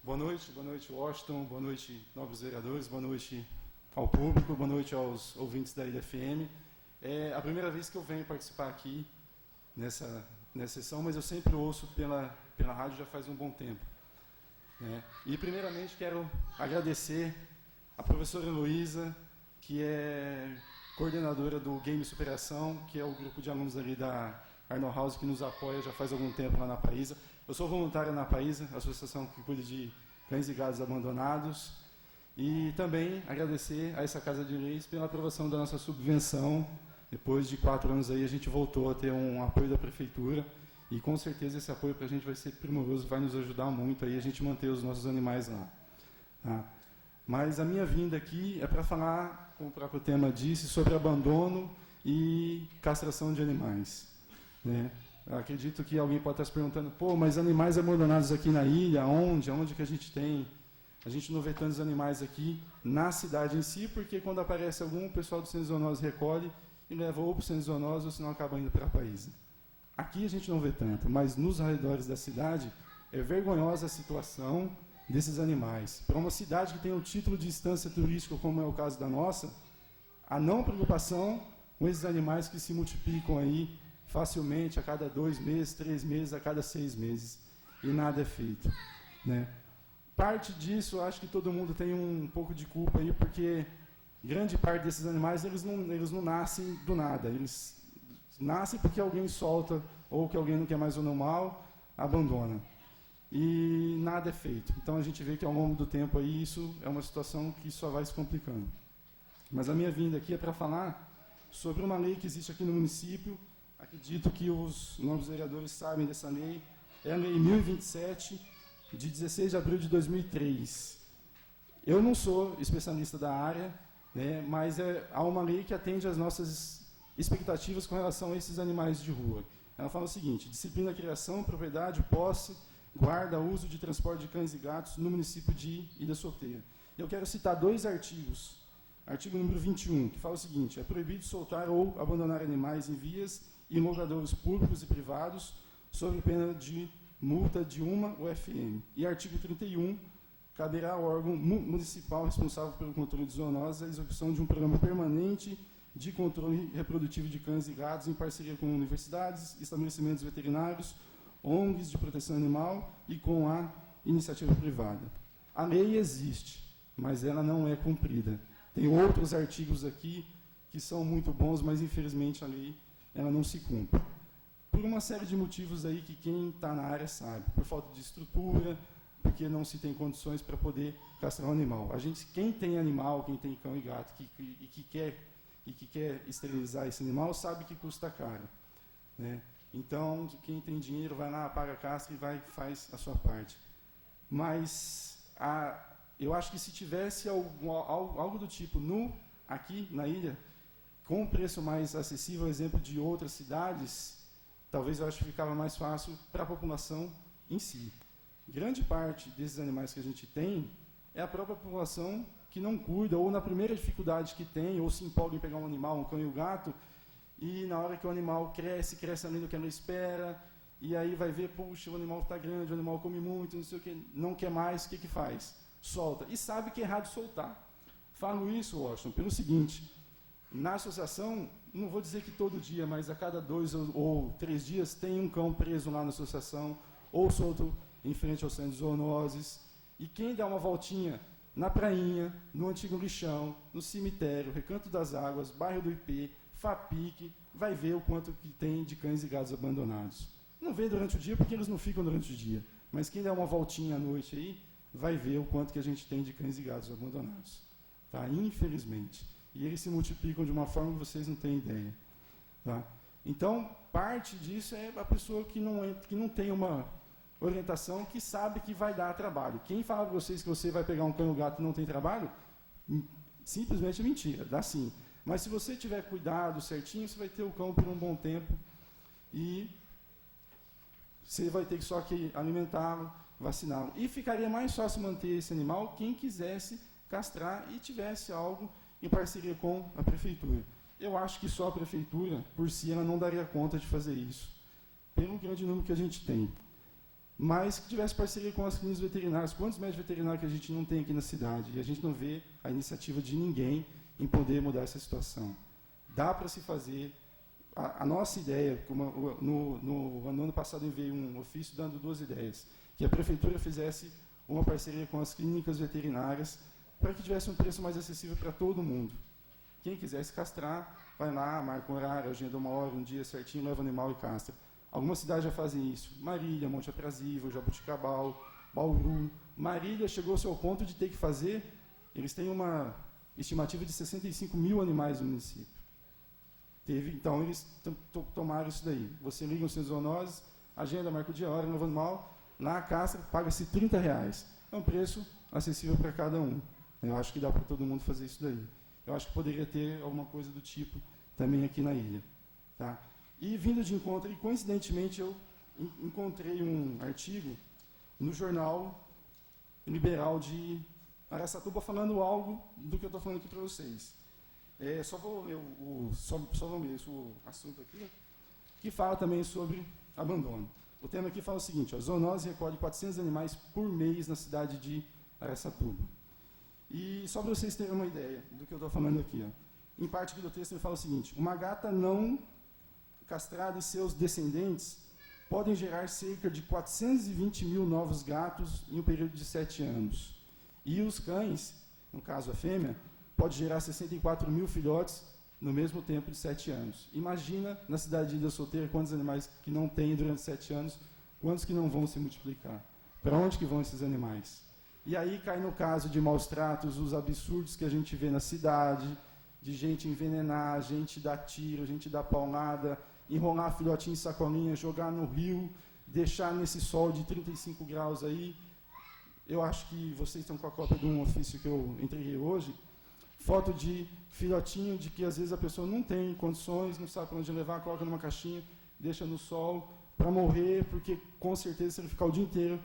Boa noite, Washington, boa noite, novos vereadores, boa noite ao público, boa noite aos ouvintes da Ilha FM. É a primeira vez que eu venho participar aqui nessa sessão, mas eu sempre ouço pela rádio já faz um bom tempo. E, primeiramente, quero agradecer a professora Heloísa, que é coordenadora do Game Superação, que é o grupo de alunos ali da Arnold House, que nos apoia já faz algum tempo lá na Paísa. Eu sou voluntário na Paísa, associação que cuida de cães e gatos abandonados. E também agradecer a essa Casa de Leis pela aprovação da nossa subvenção. Depois de 4 anos aí, a gente voltou a ter um apoio da Prefeitura. E, com certeza, esse apoio para a gente vai ser primoroso, vai nos ajudar muito aí a gente manter os nossos animais lá. Tá? Mas a minha vinda aqui é para falar, como o próprio tema disse, sobre abandono e castração de animais. Eu acredito que alguém pode estar se perguntando, mas animais abandonados aqui na ilha, onde que a gente tem? A gente não vê tantos animais aqui na cidade em si, porque quando aparece algum, o pessoal do Centro Zoonose recolhe e leva ou para o Centro Zoonose ou senão acaba indo para a Paísa. Aqui a gente não vê tanto, mas nos arredores da cidade é vergonhosa a situação desses animais. Para uma cidade que tem o título de instância turística, como é o caso da nossa, a não preocupação com esses animais que se multiplicam aí facilmente a cada 2 meses, 3 meses, a cada 6 meses, e nada é feito. Parte disso, acho que todo mundo tem um pouco de culpa aí, porque grande parte desses animais, eles não nascem do nada, eles nascem porque alguém solta, ou que alguém não quer mais o animal, abandona. E nada é feito. Então, a gente vê que, ao longo do tempo, aí, isso é uma situação que só vai se complicando. Mas a minha vinda aqui é para falar sobre uma lei que existe aqui no município. Acredito que os novos vereadores sabem dessa lei. É a Lei 1027, de 16 de abril de 2003. Eu não sou especialista da área, mas há uma lei que atende às nossas expectativas com relação a esses animais de rua. Ela fala o seguinte: disciplina, criação, propriedade, posse, guarda, uso de transporte de cães e gatos no município de Ilha Solteira. Eu quero citar 2 artigos. Artigo número 21, que fala o seguinte: é proibido soltar ou abandonar animais em vias e logradouros públicos e privados, sob pena de multa de 1 UFM. E artigo 31, caberá ao órgão municipal responsável pelo controle de zoonoses a execução de um programa permanente de controle reprodutivo de cães e gatos em parceria com universidades, estabelecimentos veterinários, ONGs de proteção animal e com a iniciativa privada. A lei existe, mas ela não é cumprida. Tem outros artigos aqui que são muito bons, mas infelizmente a lei ela não se cumpre. Por uma série de motivos aí que quem está na área sabe. Por falta de estrutura, porque não se tem condições para poder castrar um animal. Quem tem animal, quem tem cão e gato e que quer esterilizar esse animal, sabe que custa caro, né? Então, quem tem dinheiro vai lá, paga a castra e faz a sua parte. Mas eu acho que se tivesse algo do tipo aqui na ilha, com um preço mais acessível, exemplo de outras cidades, talvez eu acho que ficava mais fácil para a população em si. Grande parte desses animais que a gente tem é a própria população que não cuida, ou na primeira dificuldade que tem, ou se empolga em pegar um animal, um cão e um gato, e na hora que o animal cresce além do que ela espera, e aí vai ver, puxa, o animal está grande, o animal come muito, não sei o que, não quer mais, o que faz? Solta. E sabe que é errado soltar. Falo isso, Washington, pelo seguinte: na associação, não vou dizer que todo dia, mas a cada 2 ou 3 dias tem um cão preso lá na associação, ou solto em frente ao centro de zoonoses. E quem dá uma voltinha na prainha, no antigo lixão, no cemitério, Recanto das Águas, bairro do IP, FAPIC, vai ver o quanto que tem de cães e gatos abandonados. Não vê durante o dia, porque eles não ficam durante o dia. Mas quem der uma voltinha à noite aí, vai ver o quanto que a gente tem de cães e gatos abandonados. Tá? Infelizmente. E eles se multiplicam de uma forma que vocês não têm ideia. Tá? Então, parte disso é a pessoa que não tem uma orientação, que sabe que vai dar trabalho. Quem fala para vocês que você vai pegar um cão e um gato e não tem trabalho, simplesmente é mentira, dá sim. Mas se você tiver cuidado certinho, você vai ter o cão por um bom tempo e você vai ter só que alimentá-lo, vaciná-lo. E ficaria mais fácil manter esse animal quem quisesse castrar e tivesse algo em parceria com a prefeitura. Eu acho que só a prefeitura, por si, ela não daria conta de fazer isso, pelo grande número que a gente tem. Mas que tivesse parceria com as clínicas veterinárias. Quantos médicos veterinários que a gente não tem aqui na cidade? E a gente não vê a iniciativa de ninguém em poder mudar essa situação. Dá para se fazer. A nossa ideia, como no ano passado eu enviei um ofício dando 2 ideias, que a prefeitura fizesse uma parceria com as clínicas veterinárias para que tivesse um preço mais acessível para todo mundo. Quem quisesse castrar, vai lá, marca um horário, agenda uma hora, um dia certinho, leva o animal e castra. Algumas cidades já fazem isso. Marília, Monte Aprazível, Jabuticabal, Bauru. Marília chegou ao seu ponto de ter que fazer, eles têm uma estimativa de 65 mil animais no município. Então, eles tomaram isso daí. Você liga no centro de zoonoses, agenda, marca o dia, hora, leva o animal, lá a castra, paga-se R$30. É um preço acessível para cada um. Eu acho que dá para todo mundo fazer isso daí. Eu acho que poderia ter alguma coisa do tipo também aqui na ilha. Tá? E vindo de encontro, e coincidentemente eu encontrei um artigo no jornal liberal de Araçatuba falando algo do que eu estou falando aqui para vocês. Só vou ler o assunto aqui, que fala também sobre abandono. O tema aqui fala o seguinte: a zoonose recolhe 400 animais por mês na cidade de Araçatuba. E só para vocês terem uma ideia do que eu estou falando aqui. Em parte aqui do texto ele fala o seguinte: uma gata não castrada e seus descendentes podem gerar cerca de 420 mil novos gatos em um período de 7 anos. E os cães, no caso a fêmea, pode gerar 64 mil filhotes no mesmo tempo de 7 anos. Imagina, na cidade de Ilha Solteira, quantos animais que não tem durante 7 anos, quantos que não vão se multiplicar. Para onde que vão esses animais? E aí cai no caso de maus tratos, os absurdos que a gente vê na cidade, de gente envenenar, gente dar tiro, gente dar paulada, enrolar filhotinho em sacolinha, jogar no rio, deixar nesse sol de 35 graus aí. Eu acho que vocês estão com a cópia de um ofício que eu entreguei hoje, foto de filhotinho de que às vezes a pessoa não tem condições, não sabe para onde levar, coloca numa caixinha, deixa no sol, para morrer, porque com certeza se ele ficar o dia inteiro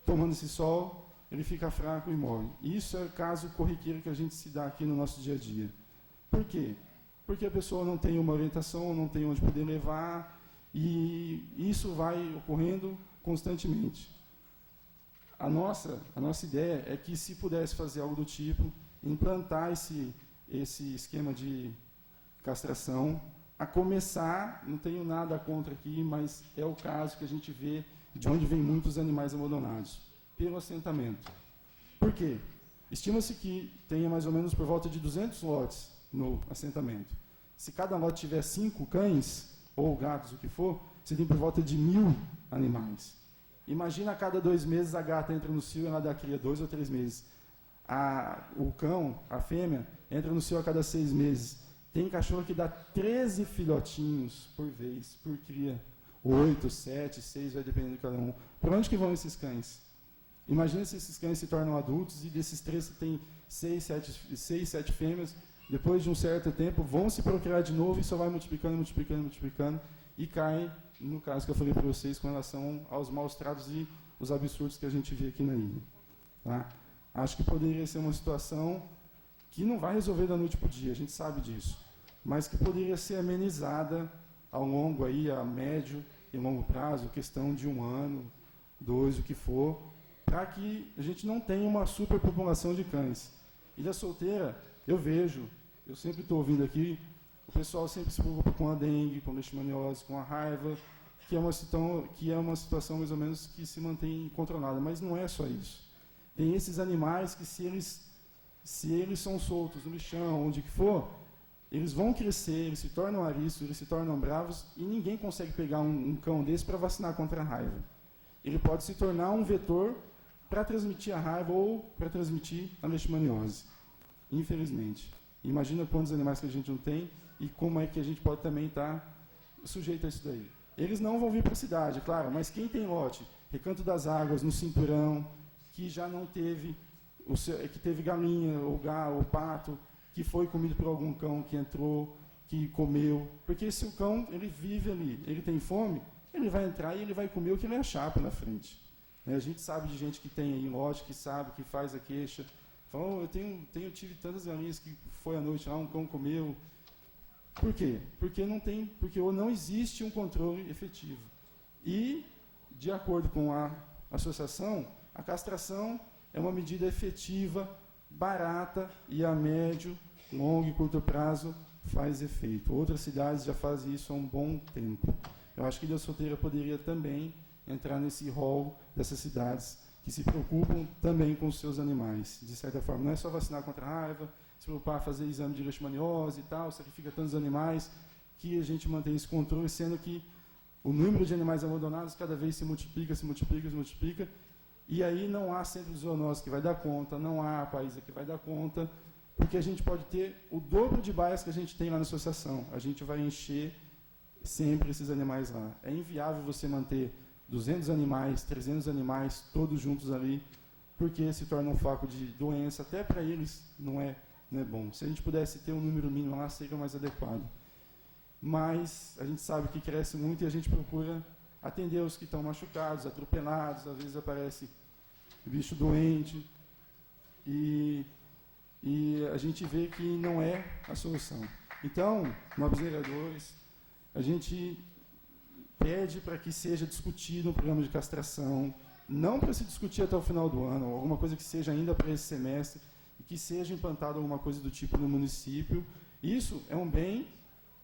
tomando esse sol, ele fica fraco e morre. Isso é o caso corriqueiro que a gente se dá aqui no nosso dia a dia. Por quê? Porque a pessoa não tem uma orientação, não tem onde poder levar, e isso vai ocorrendo constantemente. A nossa ideia é que, se pudesse fazer algo do tipo, implantar esse esquema de castração, a começar, não tenho nada contra aqui, mas é o caso que a gente vê de onde vem muitos animais abandonados, pelo assentamento. Por quê? Estima-se que tenha mais ou menos por volta de 200 lotes no assentamento. Se cada lote tiver 5 cães, ou gatos, o que for, você tem por volta de 1.000 animais. Imagina, a cada 2 meses a gata entra no cio e ela dá cria 2 ou 3 meses. O cão, a fêmea, entra no cio a cada 6 meses. Tem cachorro que dá 13 filhotinhos por vez, por cria. 8, 7, 6, vai dependendo de cada um. Por onde que vão esses cães? Imagina se esses cães se tornam adultos e desses 13 tem 6, 7 fêmeas. Depois de um certo tempo, vão se procriar de novo e só vai multiplicando, multiplicando, multiplicando, e caem, no caso que eu falei para vocês, com relação aos maus tratos e os absurdos que a gente vê aqui na ilha. Tá? Acho que poderia ser uma situação que não vai resolver da noite para o dia, a gente sabe disso, mas que poderia ser amenizada ao longo, aí, a médio e longo prazo, questão de 1 ano, 2, o que for, para que a gente não tenha uma superpopulação de cães. Ilha Solteira, eu sempre estou ouvindo aqui, o pessoal sempre se preocupa com a dengue, com a leishmaniose, com a raiva, que é uma situação mais ou menos que se mantém controlada, mas não é só isso. Tem esses animais que, se eles são soltos no lixão, onde que for, eles vão crescer, eles se tornam ariscos, eles se tornam bravos, e ninguém consegue pegar um cão desse para vacinar contra a raiva. Ele pode se tornar um vetor para transmitir a raiva ou para transmitir a leishmaniose, infelizmente. Imagina quantos animais que a gente não tem e como é que a gente pode também estar sujeito a isso daí. Eles não vão vir para a cidade, claro, mas quem tem lote, Recanto das Águas, no Cinturão, que já não teve, que teve galinha, ou pato, que foi comido por algum cão que entrou, que comeu. Porque se o cão, ele vive ali, ele tem fome, ele vai entrar e ele vai comer o que ele achar pela frente. A gente sabe de gente que tem aí lote, que sabe, que faz a queixa. Fala, eu tive tantas galinhas que foi à noite lá, um cão comeu. Por quê? Porque não existe um controle efetivo. E, de acordo com a associação, a castração é uma medida efetiva, barata e a médio, longo e curto prazo faz efeito. Outras cidades já fazem isso há um bom tempo. Eu acho que Ilha Solteira poderia também entrar nesse rol dessas cidades que se preocupam também com os seus animais. De certa forma, não é só vacinar contra a raiva, se preocupar, fazer exame de leishmaniose e tal, sacrifica tantos animais, que a gente mantém esse controle, sendo que o número de animais abandonados cada vez se multiplica, e aí não há centro de zoonose que vai dar conta, não há país que vai dar conta, porque a gente pode ter o dobro de baias que a gente tem lá na associação. A gente vai encher sempre esses animais lá. É inviável você manter 200 animais, 300 animais, todos juntos ali, porque se torna um foco de doença, até para eles não é bom. Se a gente pudesse ter um número mínimo lá, seria mais adequado. Mas a gente sabe que cresce muito e a gente procura atender os que estão machucados, atropelados, às vezes aparece bicho doente, e a gente vê que não é a solução. Então, nobres vereadores, a gente pede para que seja discutido um programa de castração, não para se discutir até o final do ano, alguma coisa que seja ainda para esse semestre, e que seja implantado alguma coisa do tipo no município. Isso é um bem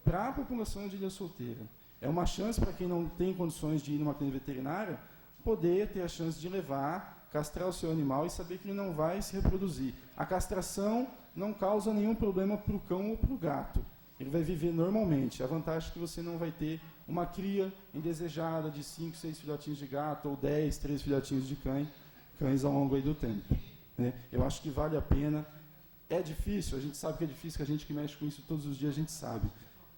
para a população de Ilha Solteira. É uma chance para quem não tem condições de ir numa clínica veterinária, poder ter a chance de levar, castrar o seu animal e saber que ele não vai se reproduzir. A castração não causa nenhum problema para o cão ou para o gato. Ele vai viver normalmente. A vantagem é que você não vai ter uma cria indesejada de 5, 6 filhotinhos de gato, ou 10, 13 filhotinhos de cães ao longo aí do tempo. Eu acho que vale a pena. É difícil, a gente sabe que é difícil, que a gente que mexe com isso todos os dias, a gente sabe.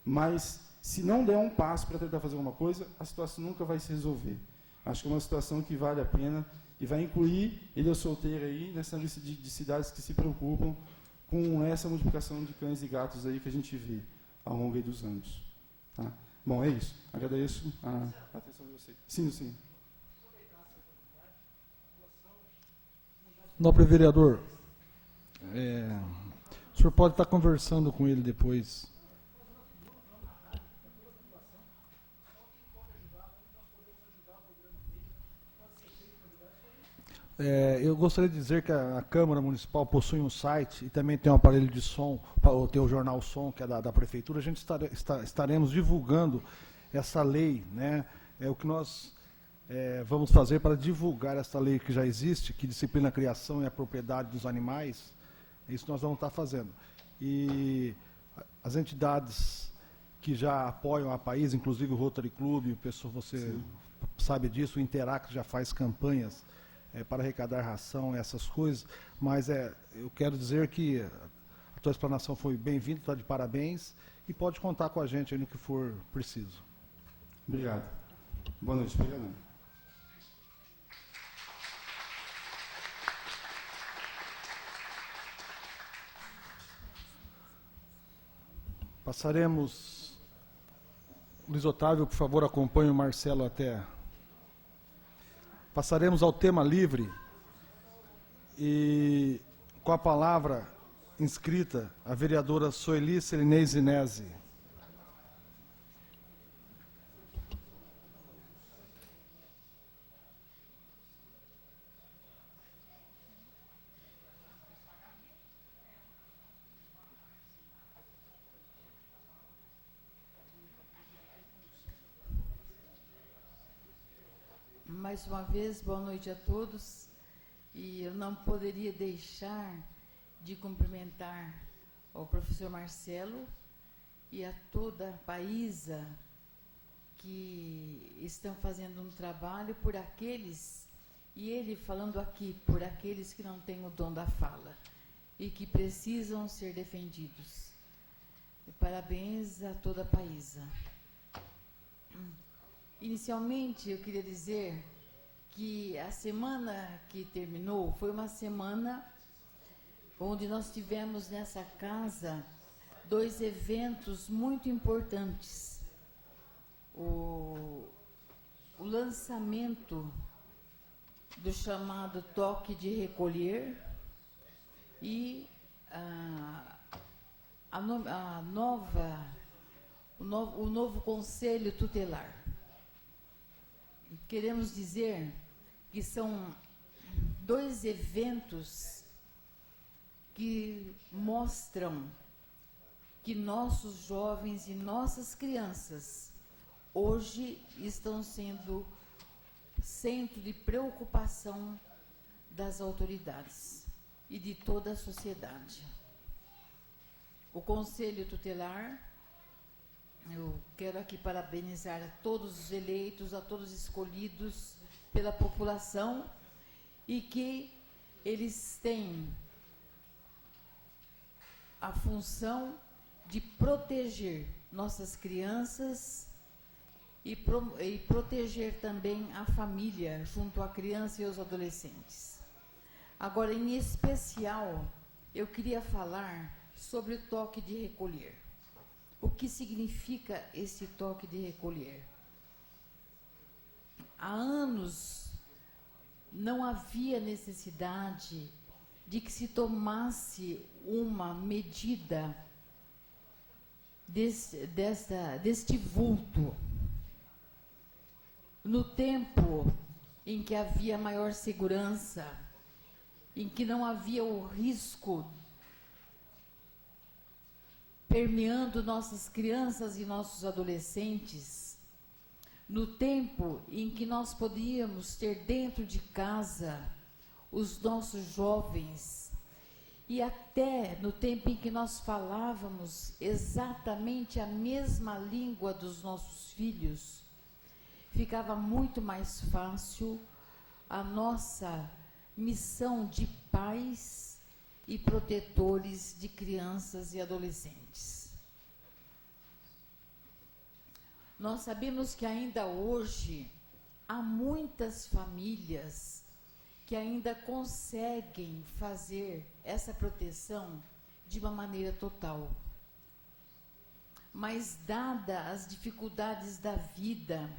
Mas, se não der um passo para tentar fazer alguma coisa, a situação nunca vai se resolver. Acho que é uma situação que vale a pena e vai incluir Ilha Solteira aí nessa lista de cidades que se preocupam com essa multiplicação de cães e gatos aí que a gente vê ao longo aí dos anos. Tá? Bom, é isso. Agradeço a atenção de vocês. Sim. Nobre vereador, o senhor pode estar conversando com ele depois. Eu gostaria de dizer que a Câmara Municipal possui um site e também tem um aparelho de som, tem o Jornal Som, que é da Prefeitura. A gente estaremos divulgando essa lei, né? É o que nós vamos fazer para divulgar essa lei que já existe, que disciplina a criação e a propriedade dos animais. É isso que nós vamos estar fazendo. E as entidades que já apoiam a país, inclusive o Rotary Club, você sabe disso, o Interact já faz campanhas para arrecadar ração, essas coisas, mas eu quero dizer que a tua explanação foi bem-vinda, está de parabéns, e pode contar com a gente aí no que for preciso. Obrigado. Boa noite. Obrigado. Passaremos. Luiz Otávio, por favor, acompanhe o Marcelo até. Passaremos ao tema livre e com a palavra inscrita a vereadora Soeli Celinei Zinese. Mais uma vez, boa noite a todos. E eu não poderia deixar de cumprimentar ao professor Marcelo e a toda a Paísa que estão fazendo um trabalho por aqueles, e ele falando aqui, por aqueles que não têm o dom da fala e que precisam ser defendidos. E parabéns a toda a Paísa. Inicialmente, eu queria dizer que a semana que terminou foi uma semana onde nós tivemos nessa casa 2 eventos muito importantes. O lançamento do chamado toque de recolher e o novo conselho tutelar. Queremos dizer que são 2 eventos que mostram que nossos jovens e nossas crianças hoje estão sendo centro de preocupação das autoridades e de toda a sociedade. O Conselho Tutelar, eu quero aqui parabenizar a todos os eleitos, a todos os escolhidos pela população, e que eles têm a função de proteger nossas crianças e proteger também a família junto à criança e aos adolescentes. Agora, em especial, eu queria falar sobre o toque de recolher. O que significa esse toque de recolher? Há anos não havia necessidade de que se tomasse uma medida deste vulto. No tempo em que havia maior segurança, em que não havia o risco permeando nossas crianças e nossos adolescentes, no tempo em que nós podíamos ter dentro de casa os nossos jovens, e até no tempo em que nós falávamos exatamente a mesma língua dos nossos filhos, ficava muito mais fácil a nossa missão de pais e protetores de crianças e adolescentes. Nós sabemos que ainda hoje há muitas famílias que ainda conseguem fazer essa proteção de uma maneira total. mas dada as dificuldades da vida,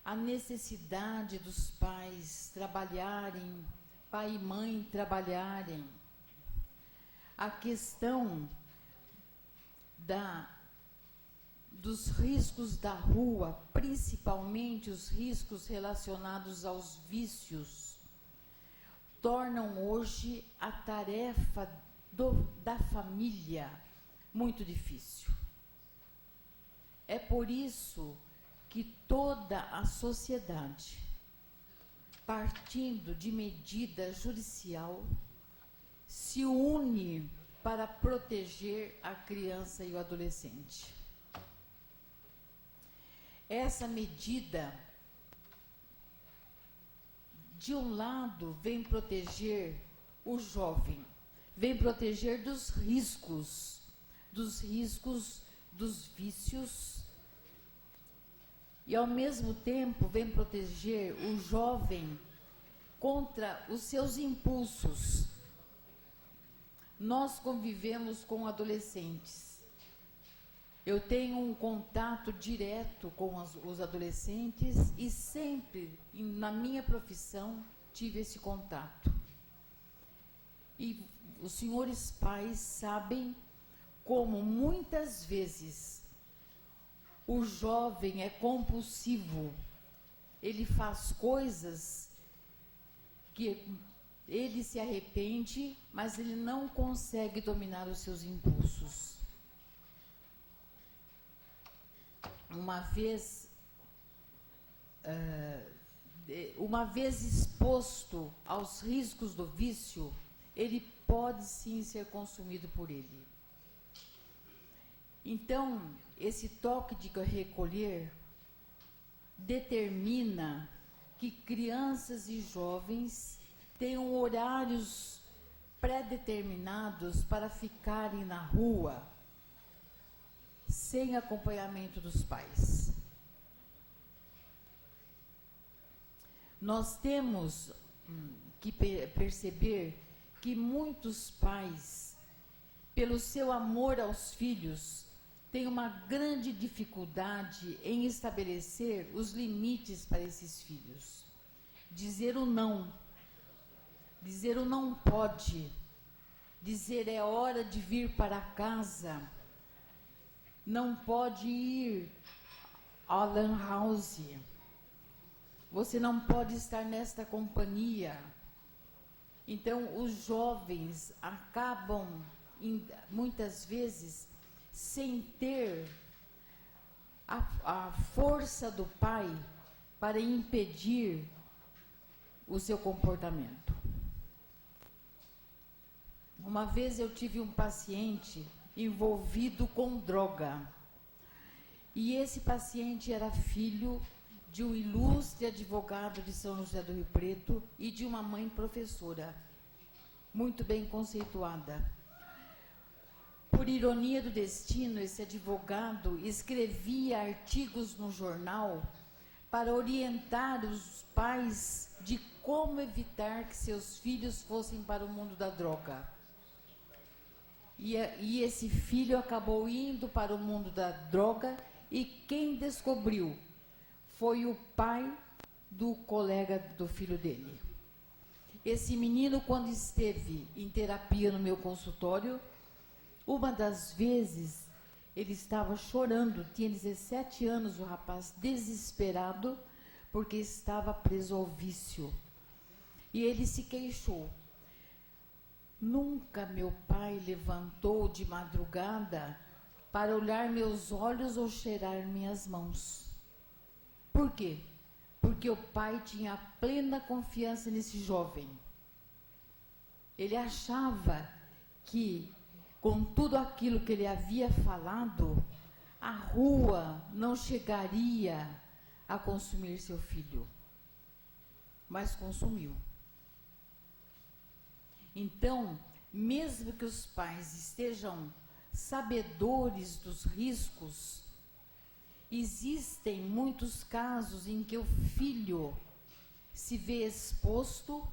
a necessidade dos pais trabalharem, pai e mãe trabalharem, a questão dos riscos da rua, principalmente os riscos relacionados aos vícios, tornam hoje a tarefa da família muito difícil. É por isso que toda a sociedade, partindo de medida judicial, se une para proteger a criança e o adolescente. Essa medida, de um lado, vem proteger o jovem, vem proteger dos riscos dos vícios, e ao mesmo tempo vem proteger o jovem contra os seus impulsos. Nós convivemos com adolescentes. Eu tenho um contato direto com os adolescentes e sempre, na minha profissão, tive esse contato. E os senhores pais sabem como muitas vezes o jovem é compulsivo. Ele faz coisas que ele se arrepende, mas ele não consegue dominar os seus impulsos. Uma vez exposto aos riscos do vício, ele pode sim ser consumido por ele. Então, esse toque de recolher determina que crianças e jovens tenham horários pré-determinados para ficarem na rua sem acompanhamento dos pais. Nós temos que perceber que muitos pais, pelo seu amor aos filhos, têm uma grande dificuldade em estabelecer os limites para esses filhos. Dizer o não pode, dizer é hora de vir para casa, não pode ir à lan house, você não pode estar nesta companhia. Então, os jovens acabam, muitas vezes, sem ter a força do pai para impedir o seu comportamento. Uma vez eu tive um paciente envolvido com droga. E esse paciente era filho de um ilustre advogado de São José do Rio Preto e de uma mãe professora, muito bem conceituada. Por ironia do destino, esse advogado escrevia artigos no jornal para orientar os pais de como evitar que seus filhos fossem para o mundo da droga. E esse filho acabou indo para o mundo da droga, e quem descobriu foi o pai do colega do filho dele. Esse menino, quando esteve em terapia no meu consultório, uma das vezes ele estava chorando, tinha 17 anos, o rapaz, desesperado, porque estava preso ao vício. E ele se queixou. Nunca meu pai levantou de madrugada para olhar meus olhos ou cheirar minhas mãos. Por quê? Porque o pai tinha plena confiança nesse jovem. Ele achava que, com tudo aquilo que ele havia falado, a rua não chegaria a consumir seu filho. Mas consumiu. Então, mesmo que os pais estejam sabedores dos riscos, existem muitos casos em que o filho se vê exposto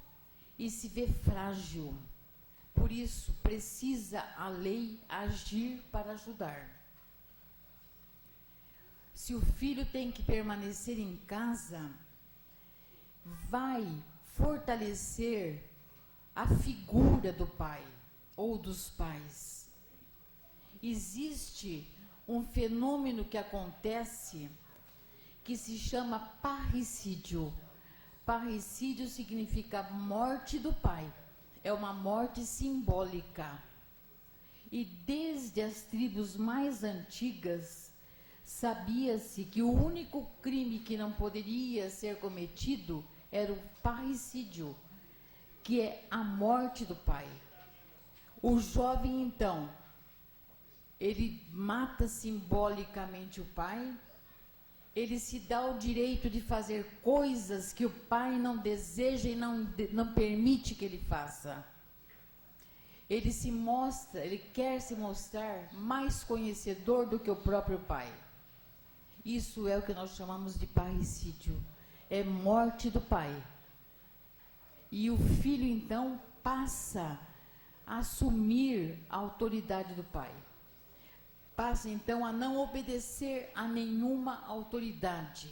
e se vê frágil. Por isso, precisa a lei agir para ajudar. se o filho tem que permanecer em casa, vai fortalecer a figura do pai ou dos pais. Existe um fenômeno que acontece que se chama parricídio. Parricídio significa morte do pai. É uma morte simbólica. E desde as tribos mais antigas, sabia-se que o único crime que não poderia ser cometido era o parricídio, que é a morte do pai. O jovem, então, ele mata simbolicamente o pai, ele se dá o direito de fazer coisas que o pai não deseja e não permite que ele faça. Ele se mostra, ele quer se mostrar mais conhecedor do que o próprio pai. Isso é o que nós chamamos de parricídio. É morte do pai. E o filho, então, passa a assumir a autoridade do pai. Passa, então, a não obedecer a nenhuma autoridade.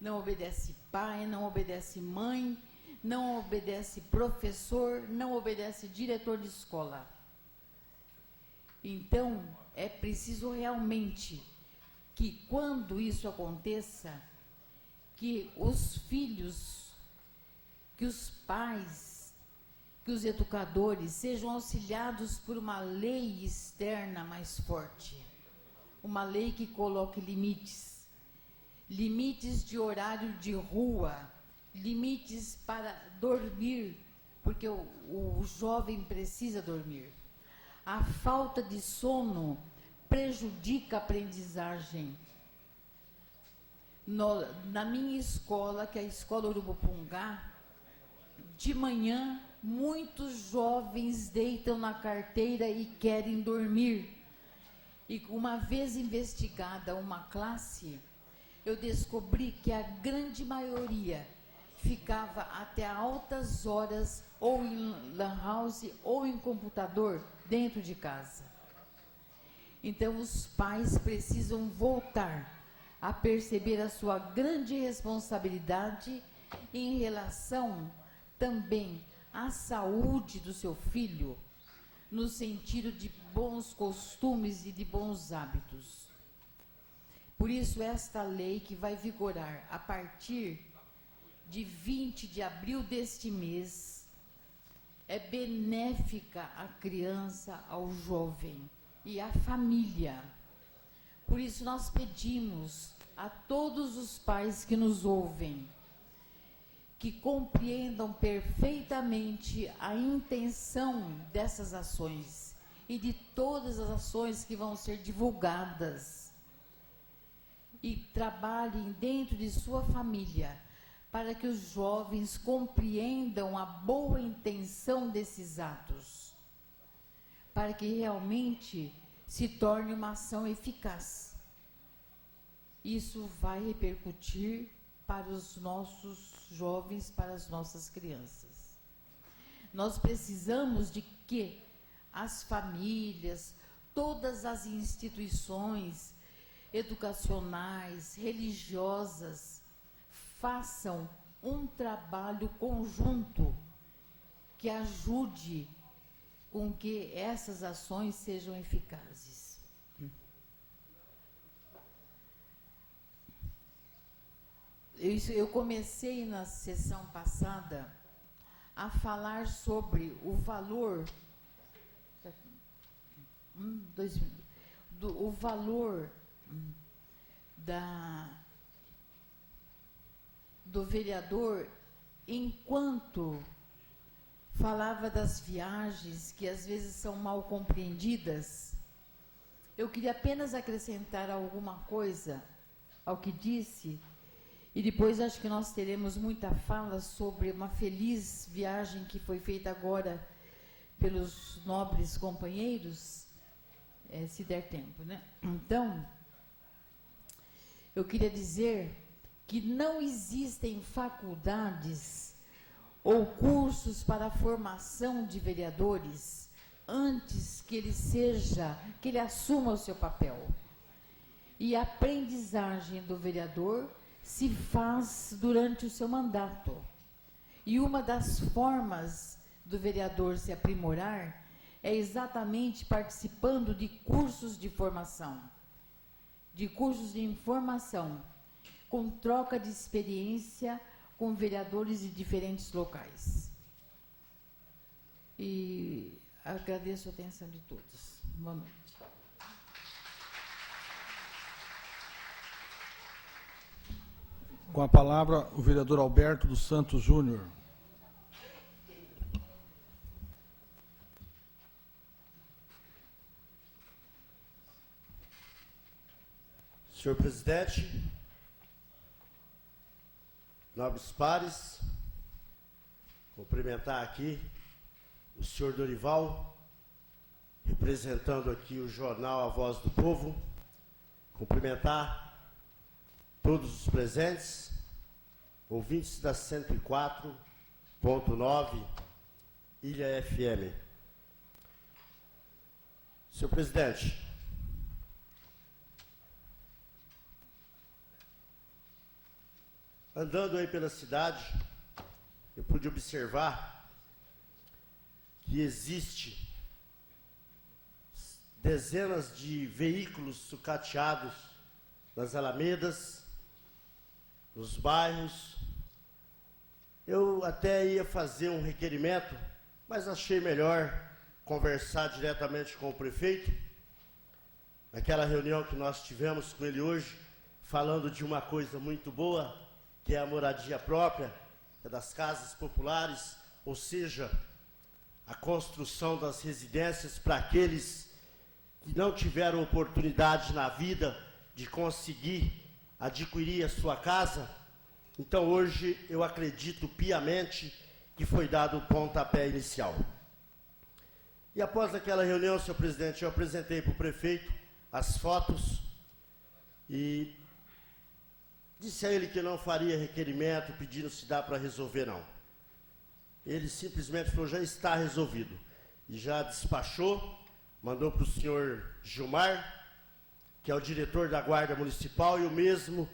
Não obedece pai, não obedece mãe, não obedece professor, não obedece diretor de escola. Então, é preciso realmente que, quando isso aconteça, que os filhos, que os pais, que os educadores sejam auxiliados por uma lei externa mais forte. Uma lei que coloque limites. Limites de horário de rua, limites para dormir, porque o jovem precisa dormir. A falta de sono prejudica a aprendizagem. Na minha escola, que é a Escola Urubupungá, de manhã, muitos jovens deitam na carteira e querem dormir. E uma vez investigada uma classe, eu descobri que a grande maioria ficava até altas horas ou em lan house ou em computador dentro de casa. Então, os pais precisam voltar a perceber a sua grande responsabilidade em relação também à saúde do seu filho, no sentido de bons costumes e de bons hábitos. Por isso, esta lei que vai vigorar a partir de 20 de abril deste mês é benéfica à criança, ao jovem e à família. Por isso, nós pedimos a todos os pais que nos ouvem que compreendam perfeitamente a intenção dessas ações e de todas as ações que vão ser divulgadas e trabalhem dentro de sua família para que os jovens compreendam a boa intenção desses atos, para que realmente se torne uma ação eficaz. Isso vai repercutir para os nossos jovens, para as nossas crianças. Nós precisamos de que as famílias, todas as instituições educacionais, religiosas, façam um trabalho conjunto que ajude com que essas ações sejam eficazes. Eu comecei na sessão passada a falar sobre o valor, o valor do vereador, enquanto falava das viagens que às vezes são mal compreendidas. Eu queria apenas acrescentar alguma coisa ao que disse, e depois acho que nós teremos muita fala sobre uma feliz viagem que foi feita agora pelos nobres companheiros, se der tempo, né? Então, eu queria dizer que não existem faculdades ou cursos para a formação de vereadores antes que ele assuma o seu papel. e a aprendizagem do vereador se faz durante o seu mandato. E uma das formas do vereador se aprimorar é exatamente participando de cursos de formação, de cursos de informação, com troca de experiência com vereadores de diferentes locais. E agradeço a atenção de todos. Boa noite. Com a palavra, o vereador Alberto dos Santos Júnior. Senhor presidente, nobres pares, cumprimentar aqui o senhor Dorival, representando aqui o jornal A Voz do Povo, cumprimentar todos os presentes, ouvintes da 104.9 Ilha FM. Senhor presidente, andando aí pela cidade, eu pude observar que existe dezenas de veículos sucateados nas alamedas, nos bairros. Eu até ia fazer um requerimento, mas achei melhor conversar diretamente com o prefeito. Naquela reunião que nós tivemos com ele hoje, falando de uma coisa muito boa, que é a moradia própria, é das casas populares, ou seja, a construção das residências para aqueles que não tiveram oportunidade na vida de conseguir adquirir a sua casa. Então hoje eu acredito piamente que foi dado o pontapé inicial. E após aquela reunião, senhor presidente, eu apresentei para o prefeito as fotos e disse a ele que não faria requerimento pedindo se dá para resolver, não. Ele simplesmente falou, já está resolvido. E já despachou, mandou para o senhor Gilmar, que é o diretor da Guarda Municipal, e o mesmo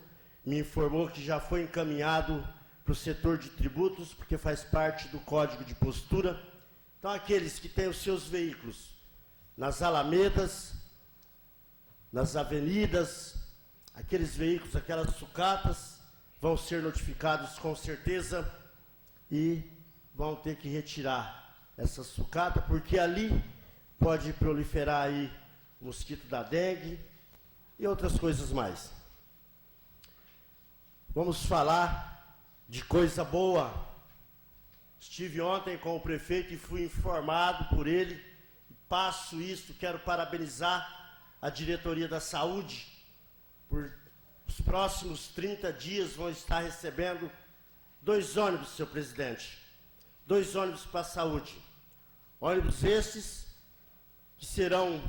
me informou que já foi encaminhado para o setor de tributos, porque faz parte do Código de Postura. Então, aqueles que têm os seus veículos nas alamedas, nas avenidas, aqueles veículos, aquelas sucatas, vão ser notificados com certeza e vão ter que retirar essa sucata, porque ali pode proliferar aí o mosquito da dengue e outras coisas mais. Vamos falar de coisa boa. Estive ontem com o prefeito e fui informado por ele, passo isso, quero parabenizar a diretoria da saúde, por os próximos 30 dias vão estar recebendo 2 ônibus, senhor presidente. 2 ônibus para a saúde. Ônibus esses que serão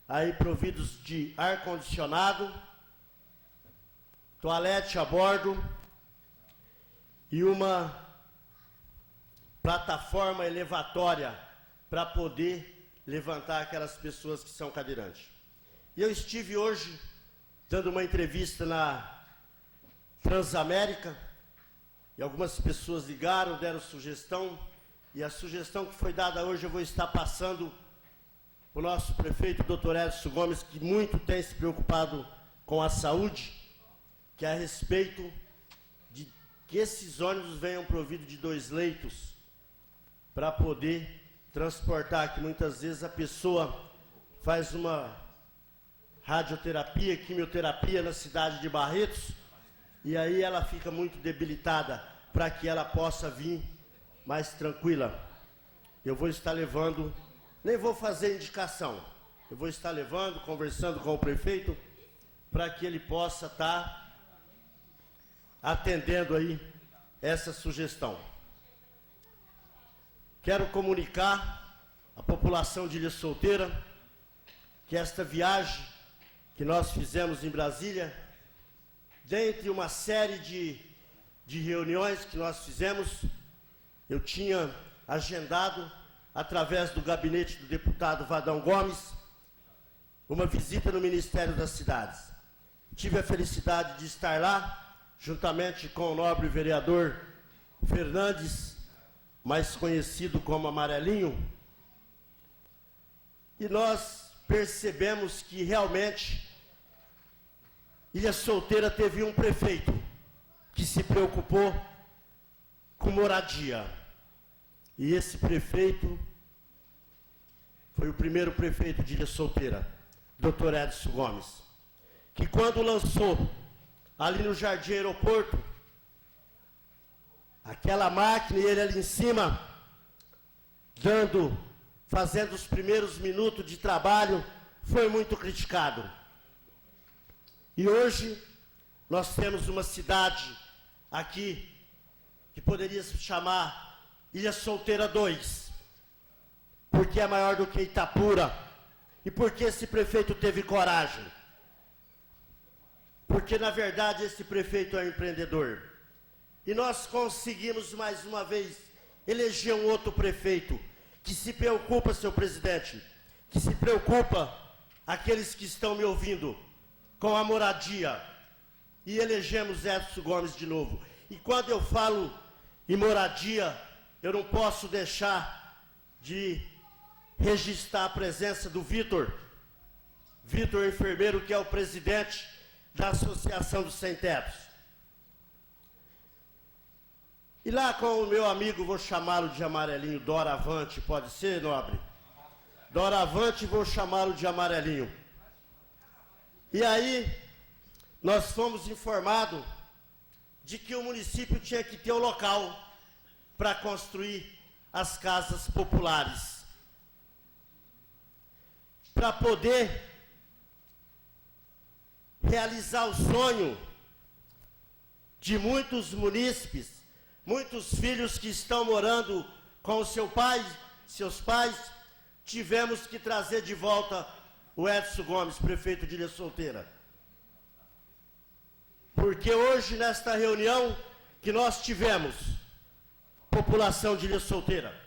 aí providos de ar-condicionado, toalete a bordo e uma plataforma elevatória para poder levantar aquelas pessoas que são cadeirantes. E eu estive hoje dando uma entrevista na Transamérica, e algumas pessoas ligaram, deram sugestão, e a sugestão que foi dada hoje eu vou estar passando para o nosso prefeito, doutor Edson Gomes, que muito tem se preocupado com a saúde, que é a respeito de que esses ônibus venham providos de 2 leitos, para poder transportar, que muitas vezes a pessoa faz uma radioterapia, quimioterapia na cidade de Barretos, e aí ela fica muito debilitada, para que ela possa vir mais tranquila. Eu vou estar levando, nem vou fazer indicação, eu vou estar levando, conversando com o prefeito, para que ele possa estar atendendo aí essa sugestão. Quero comunicar à população de Ilha Solteira que esta viagem que nós fizemos em Brasília, dentre uma série de reuniões que nós fizemos, eu tinha agendado, através do gabinete do deputado Vadão Gomes, uma visita no Ministério das Cidades. tive a felicidade de estar lá, juntamente com o nobre vereador Fernandes, mais conhecido como Amarelinho, e nós percebemos que realmente Ilha Solteira teve um prefeito que se preocupou com moradia. E esse prefeito foi o primeiro prefeito de Ilha Solteira, Dr. Edson Gomes, que quando lançou ali no Jardim Aeroporto, aquela máquina e ele ali em cima, fazendo os primeiros minutos de trabalho, foi muito criticado. E hoje nós temos uma cidade aqui que poderia se chamar Ilha Solteira 2, porque é maior do que Itapura. E porque esse prefeito teve coragem? Porque, na verdade, esse prefeito é um empreendedor. E nós conseguimos, mais uma vez, eleger um outro prefeito que se preocupa, senhor presidente, que se preocupa, aqueles que estão me ouvindo, com a moradia. E elegemos Edson Gomes de novo. E quando eu falo em moradia, eu não posso deixar de registrar a presença do Vitor, enfermeiro, que é o presidente da Associação dos Sem-Tetos. E lá com o meu amigo, vou chamá-lo de Amarelinho, Doravante, pode ser, nobre? Doravante, vou chamá-lo de Amarelinho. E aí, nós fomos informados de que o município tinha que ter um local para construir as casas populares, para poder realizar o sonho de muitos munícipes, muitos filhos que estão morando com o seus pais. Tivemos que trazer de volta o Edson Gomes, prefeito de Ilha Solteira. Porque hoje, nesta reunião que nós tivemos, população de Ilha Solteira,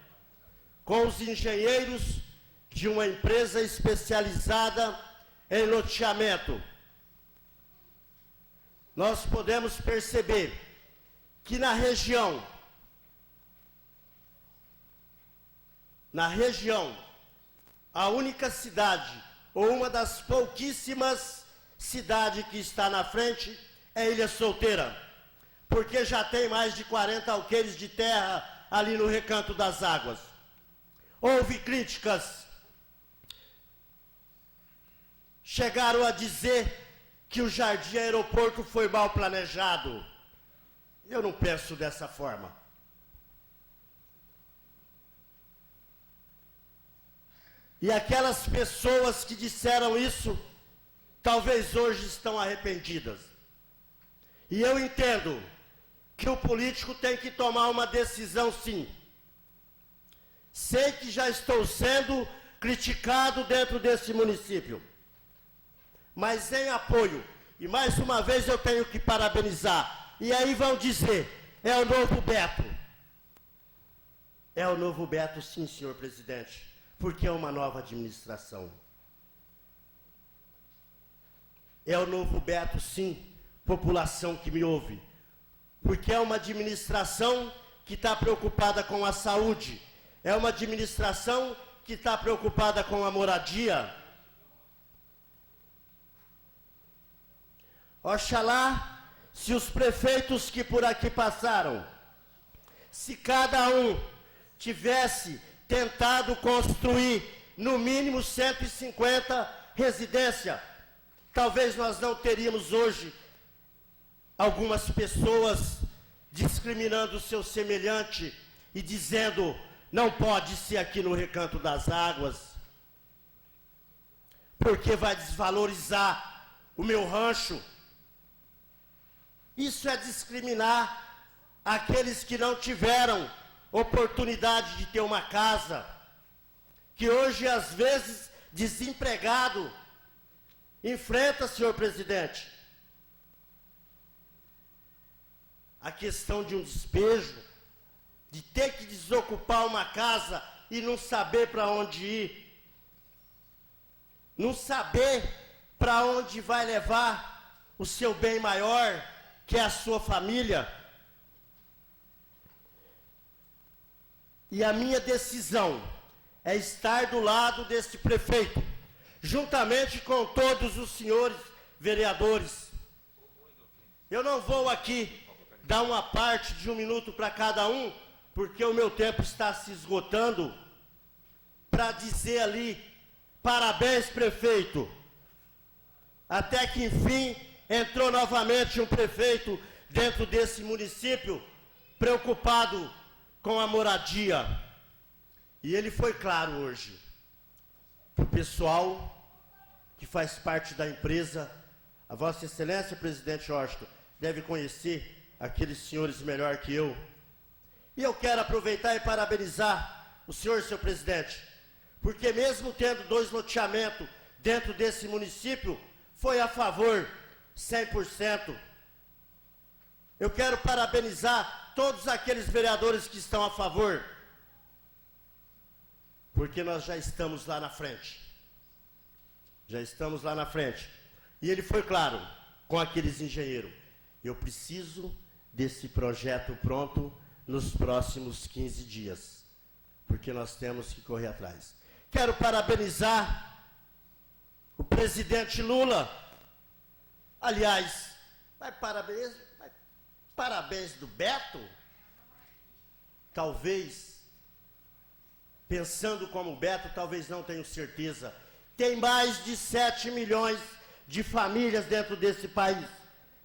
com os engenheiros de uma empresa especializada em loteamento, nós podemos perceber que na região, a única cidade, ou uma das pouquíssimas cidades que está na frente, é Ilha Solteira, porque já tem mais de 40 alqueires de terra ali no Recanto das Águas. Houve críticas, chegaram a dizer que o Jardim Aeroporto foi mal planejado. Eu não penso dessa forma. E aquelas pessoas que disseram isso, talvez hoje estão arrependidas. E eu entendo que o político tem que tomar uma decisão, sim. Sei que já estou sendo criticado dentro desse município, mas em apoio, e mais uma vez eu tenho que parabenizar. E aí vão dizer, é o novo Beto. É o novo Beto, sim, senhor presidente, porque é uma nova administração. É o novo Beto, sim, população que me ouve, porque é uma administração que está preocupada com a saúde, é uma administração que está preocupada com a moradia. Oxalá, se os prefeitos que por aqui passaram, se cada um tivesse tentado construir no mínimo 150 residências, talvez nós não teríamos hoje algumas pessoas discriminando o seu semelhante e dizendo, não pode ser aqui no Recanto das Águas, porque vai desvalorizar o meu rancho. Isso é discriminar aqueles que não tiveram oportunidade de ter uma casa, que hoje, às vezes, desempregado, enfrenta, senhor presidente, a questão de um despejo, de ter que desocupar uma casa e não saber para onde ir, não saber para onde vai levar o seu bem maior, que é a sua família. E a minha decisão é estar do lado deste prefeito, juntamente com todos os senhores vereadores. Eu não vou aqui dar uma parte de 1 minuto para cada um, porque o meu tempo está se esgotando, para dizer ali, parabéns, prefeito. Até que, enfim, entrou novamente um prefeito dentro desse município, preocupado com a moradia. E ele foi claro hoje, para o pessoal que faz parte da empresa. A Vossa Excelência, presidente Washington, deve conhecer aqueles senhores melhor que eu. E eu quero aproveitar e parabenizar o senhor, seu presidente, porque mesmo tendo 2 loteamentos dentro desse município, foi a favor 100%. Eu quero parabenizar todos aqueles vereadores que estão a favor, porque nós já estamos lá na frente. Já estamos lá na frente. E ele foi claro com aqueles engenheiros: eu preciso desse projeto pronto nos próximos 15 dias, porque nós temos que correr atrás. Quero parabenizar o presidente Lula. Aliás, parabéns do Beto? Talvez, pensando como o Beto, talvez não, tenho certeza. Tem mais de 7 milhões de famílias dentro desse país,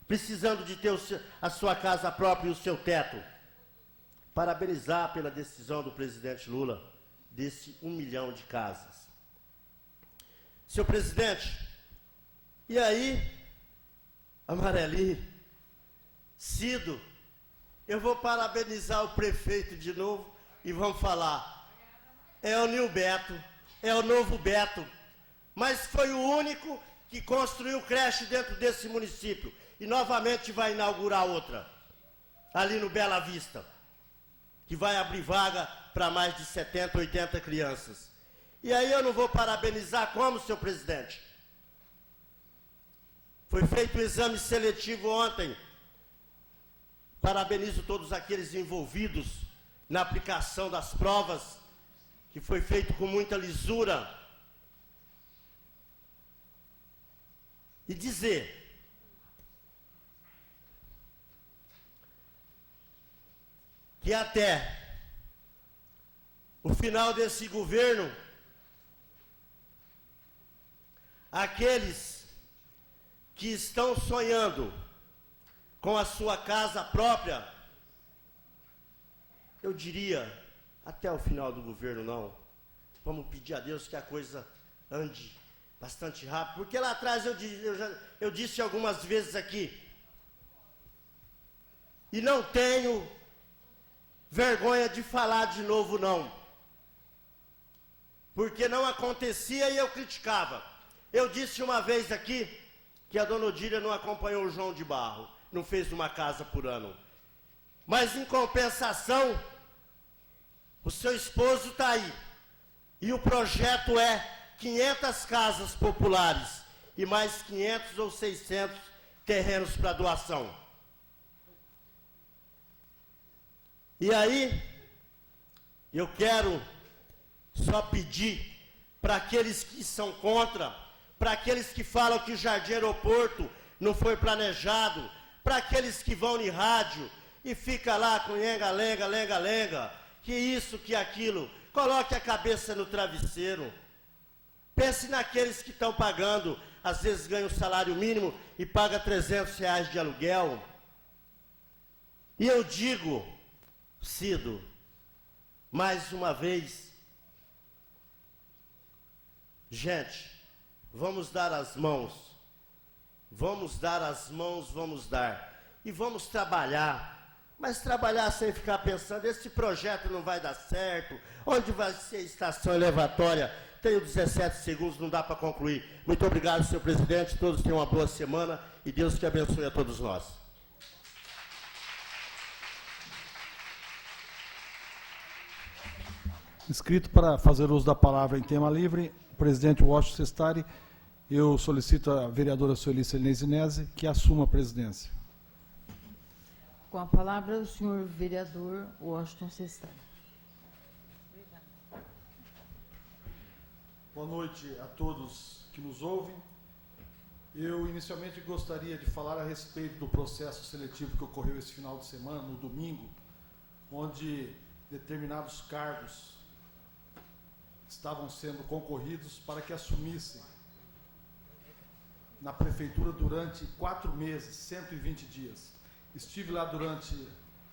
precisando de ter a sua casa própria e o seu teto. Parabenizar pela decisão do presidente Lula, desse 1 milhão de casas. Senhor presidente, e aí, Amarelinho, Cido, eu vou parabenizar o prefeito de novo e vamos falar. É o Nil Beto, é o novo Beto, mas foi o único que construiu creche dentro desse município e novamente vai inaugurar outra, ali no Bela Vista, que vai abrir vaga para mais de 70, 80 crianças. E aí eu não vou parabenizar como, senhor presidente? Foi feito o exame seletivo ontem. Parabenizo todos aqueles envolvidos na aplicação das provas, que foi feito com muita lisura. E dizer que até o final desse governo, aqueles que estão sonhando com a sua casa própria, eu diria, até o final do governo não, vamos pedir a Deus que a coisa ande bastante rápido, porque lá atrás eu disse algumas vezes aqui, e não tenho vergonha de falar de novo não, porque não acontecia e eu criticava. Eu disse uma vez aqui que a dona Odília não acompanhou o João de Barro, não fez uma casa por ano. Mas, em compensação, o seu esposo está aí. E o projeto é 500 casas populares e mais 500 ou 600 terrenos para doação. E aí, eu quero só pedir para aqueles que são contra, para aqueles que falam que o Jardim Aeroporto não foi planejado, para aqueles que vão em rádio e fica lá com lenga-lenga, lenga-lenga, que isso, que aquilo, coloque a cabeça no travesseiro. Pense naqueles que estão pagando, às vezes ganham o salário mínimo e paga R$300 de aluguel. E eu digo, Cido, mais uma vez, gente, vamos dar as mãos, vamos dar as mãos, vamos dar, e vamos trabalhar, mas trabalhar sem ficar pensando, esse projeto não vai dar certo, onde vai ser a estação elevatória, tenho 17 segundos, não dá para concluir. Muito obrigado, senhor presidente, todos tenham uma boa semana, e Deus que abençoe a todos nós. Inscrito para fazer uso da palavra em tema livre, o presidente Washington Sestari eu solicito à vereadora Sueli Nezinese que assuma a presidência. Com a palavra, o senhor vereador Washington Cestari. Boa noite a todos que nos ouvem. Eu, inicialmente, gostaria de falar a respeito do processo seletivo que ocorreu esse final de semana, no domingo, onde determinados cargos estavam sendo concorridos para que assumissem na prefeitura durante 4 meses, 120 dias. Estive lá durante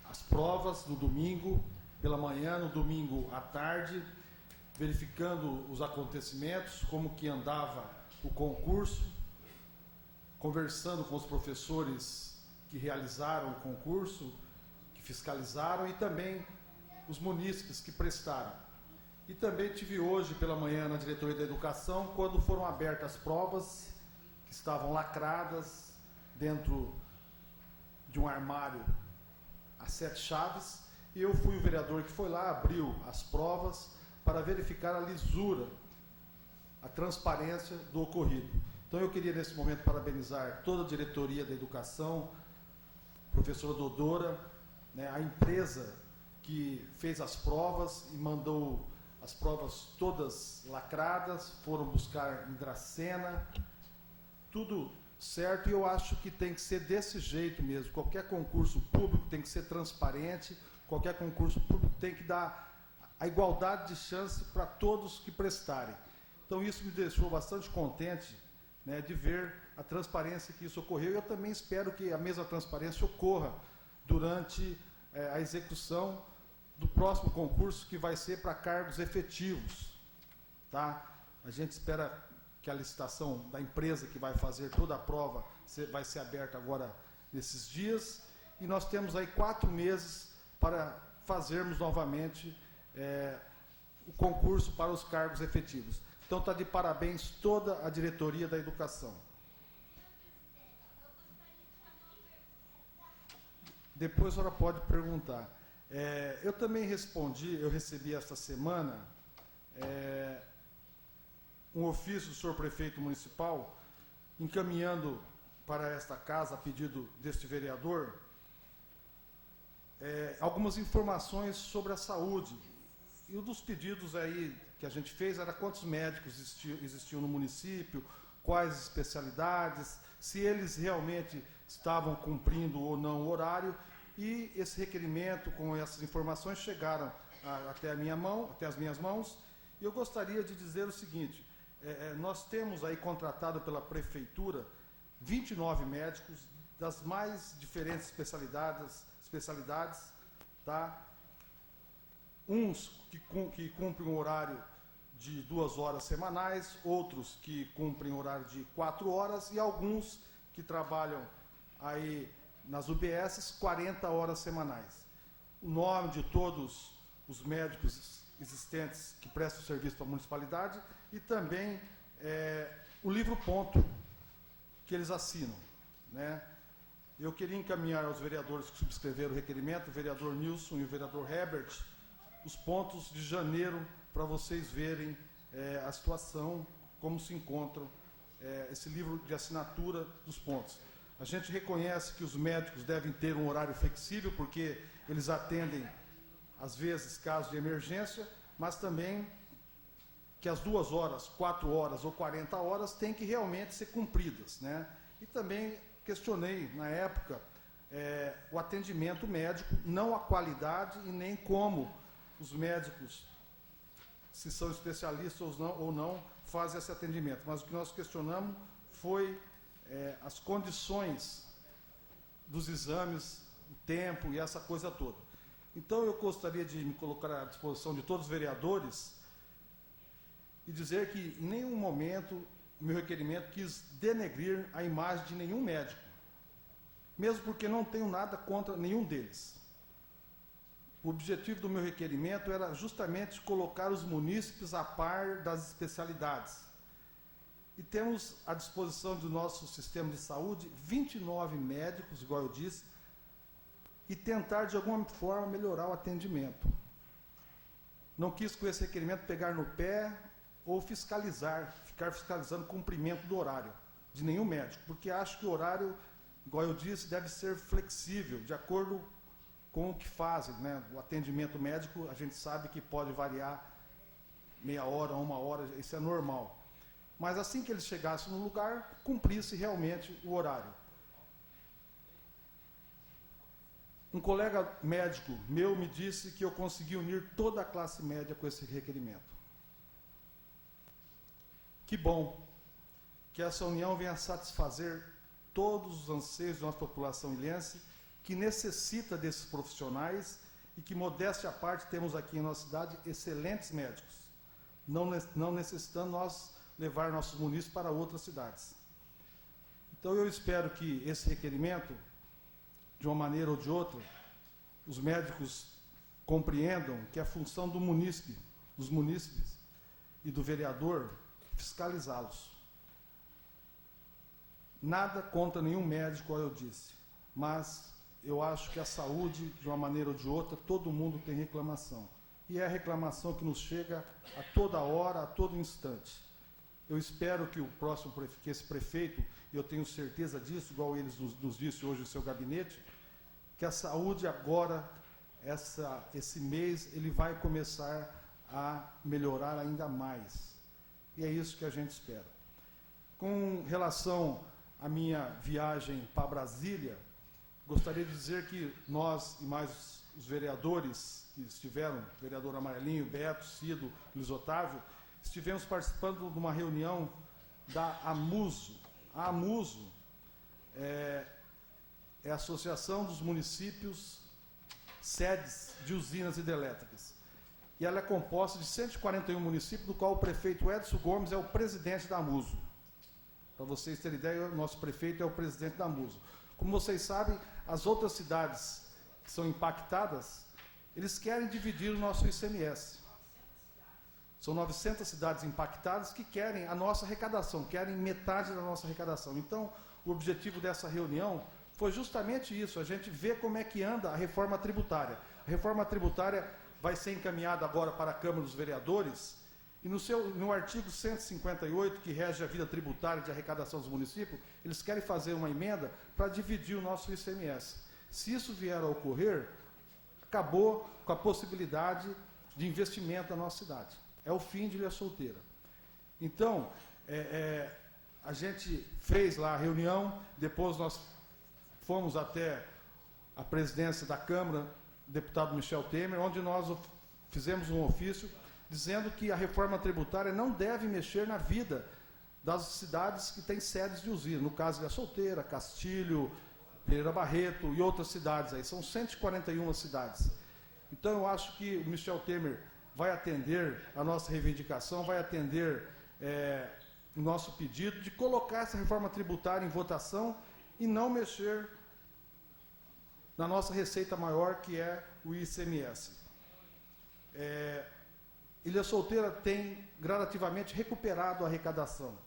as provas, no domingo, pela manhã, no domingo à tarde, verificando os acontecimentos, como que andava o concurso, conversando com os professores que realizaram o concurso, que fiscalizaram, e também os munícipes que prestaram. E também tive hoje pela manhã na diretoria da educação, quando foram abertas as provas, que estavam lacradas dentro de um armário a 7 chaves, e eu fui o vereador que foi lá, abriu as provas para verificar a lisura, a transparência do ocorrido. Então eu queria nesse momento parabenizar toda a diretoria da educação, professora Dodora, né, a empresa que fez as provas e mandou as provas todas lacradas, foram buscar em Dracena, tudo certo, e eu acho que tem que ser desse jeito mesmo. Qualquer concurso público tem que ser transparente, qualquer concurso público tem que dar a igualdade de chance para todos que prestarem. Então isso me deixou bastante contente, né, de ver a transparência que isso ocorreu, e eu também espero que a mesma transparência ocorra durante a execução do próximo concurso, que vai ser para cargos efetivos. Tá? A gente espera que a licitação da empresa que vai fazer toda a prova vai ser aberta agora nesses dias, e nós temos aí 4 meses para fazermos novamente o concurso para os cargos efetivos. Então está de parabéns toda a diretoria da educação. Depois a senhora pode perguntar. Eu também eu recebi esta semana um ofício do senhor prefeito municipal, encaminhando para esta casa, a pedido deste vereador, algumas informações sobre a saúde. E um dos pedidos aí que a gente fez era quantos médicos existiam no município, quais especialidades, se eles realmente estavam cumprindo ou não o horário, e esse requerimento com essas informações chegaram até as minhas mãos, e eu gostaria de dizer o seguinte: nós temos aí contratado pela prefeitura 29 médicos das mais diferentes especialidades, tá? Uns que cumprem um horário de 2 horas semanais, outros que cumprem horário de 4 horas, e alguns que trabalham aí nas UBSs 40 horas semanais. O nome de todos os médicos existentes que prestam serviço para a municipalidade, e também o livro-ponto que eles assinam, né? Eu queria encaminhar aos vereadores que subscreveram o requerimento, o vereador Nilson e o vereador Herbert, os pontos de janeiro, para vocês verem a situação, como se encontram esse livro de assinatura dos pontos. A gente reconhece que os médicos devem ter um horário flexível, porque eles atendem, às vezes, casos de emergência, mas também que as 2 horas, 4 horas ou 40 horas têm que realmente ser cumpridas, né? E também questionei, na época, o atendimento médico, não a qualidade e nem como os médicos, se são especialistas ou não, fazem esse atendimento. Mas o que nós questionamos foi as condições dos exames, o tempo e essa coisa toda. Então eu gostaria de me colocar à disposição de todos os vereadores e dizer que em nenhum momento o meu requerimento quis denegrir a imagem de nenhum médico, mesmo porque não tenho nada contra nenhum deles. O objetivo do meu requerimento era justamente colocar os munícipes a par das especialidades. E temos à disposição do nosso sistema de saúde 29 médicos, igual eu disse, e tentar de alguma forma melhorar o atendimento. Não quis com esse requerimento pegar no pé ou fiscalizar, ficar fiscalizando o cumprimento do horário de nenhum médico, porque acho que o horário, igual eu disse, deve ser flexível, de acordo com o que fazem, né? O atendimento médico, a gente sabe que pode variar meia hora, 1 hora, isso é normal. Mas assim que eles chegassem no lugar, cumprisse realmente o horário. Um colega médico meu me disse que eu consegui unir toda a classe média com esse requerimento. Que bom que essa união venha satisfazer todos os anseios da nossa população ilhense, que necessita desses profissionais e que, modéstia à parte, temos aqui em nossa cidade excelentes médicos, não necessitando nós levar nossos munícipes para outras cidades. Então, eu espero que esse requerimento, de uma maneira ou de outra, os médicos compreendam que a função do munícipe, dos munícipes e do vereador é fiscalizá-los. Nada contra nenhum médico, como eu disse, mas eu acho que a saúde, de uma maneira ou de outra, todo mundo tem reclamação. E é a reclamação que nos chega a toda hora, a todo instante. Eu espero que que esse prefeito, eu tenho certeza disso, igual eles nos disse hoje no seu gabinete, que a saúde agora, esse mês, ele vai começar a melhorar ainda mais. E é isso que a gente espera. Com relação à minha viagem para Brasília, gostaria de dizer que nós e mais os vereadores que estiveram, vereador Amarelinho, Beto, Cido, Luiz Otávio, estivemos participando de uma reunião da AMUSO. A AMUSO é a Associação dos Municípios Sedes de Usinas Hidrelétricas. E ela é composta de 141 municípios, do qual o prefeito Edson Gomes é o presidente da AMUSO. Para vocês terem ideia, o nosso prefeito é o presidente da AMUSO. Como vocês sabem, as outras cidades que são impactadas, eles querem dividir o nosso ICMS. São 900 cidades impactadas que querem a nossa arrecadação, querem metade da nossa arrecadação. Então, o objetivo dessa reunião foi justamente isso, a gente ver como é que anda a reforma tributária. A reforma tributária vai ser encaminhada agora para a Câmara dos Vereadores, e no artigo 158, que rege a vida tributária de arrecadação dos municípios, eles querem fazer uma emenda para dividir o nosso ICMS. Se isso vier a ocorrer, acabou com a possibilidade de investimento da nossa cidade. É o fim de Ilha Solteira. Então, a gente fez lá a reunião, depois nós fomos até a presidência da Câmara, o deputado Michel Temer, onde nós fizemos um ofício dizendo que a reforma tributária não deve mexer na vida das cidades que têm sedes de usina, no caso Ilha Solteira, Castilho, Pereira Barreto e outras cidades aí, são 141 cidades. Então eu acho que o Michel Temer vai atender a nossa reivindicação, vai atender o nosso pedido de colocar essa reforma tributária em votação e não mexer na nossa receita maior, que é o ICMS. Ilha Solteira tem gradativamente recuperado a arrecadação.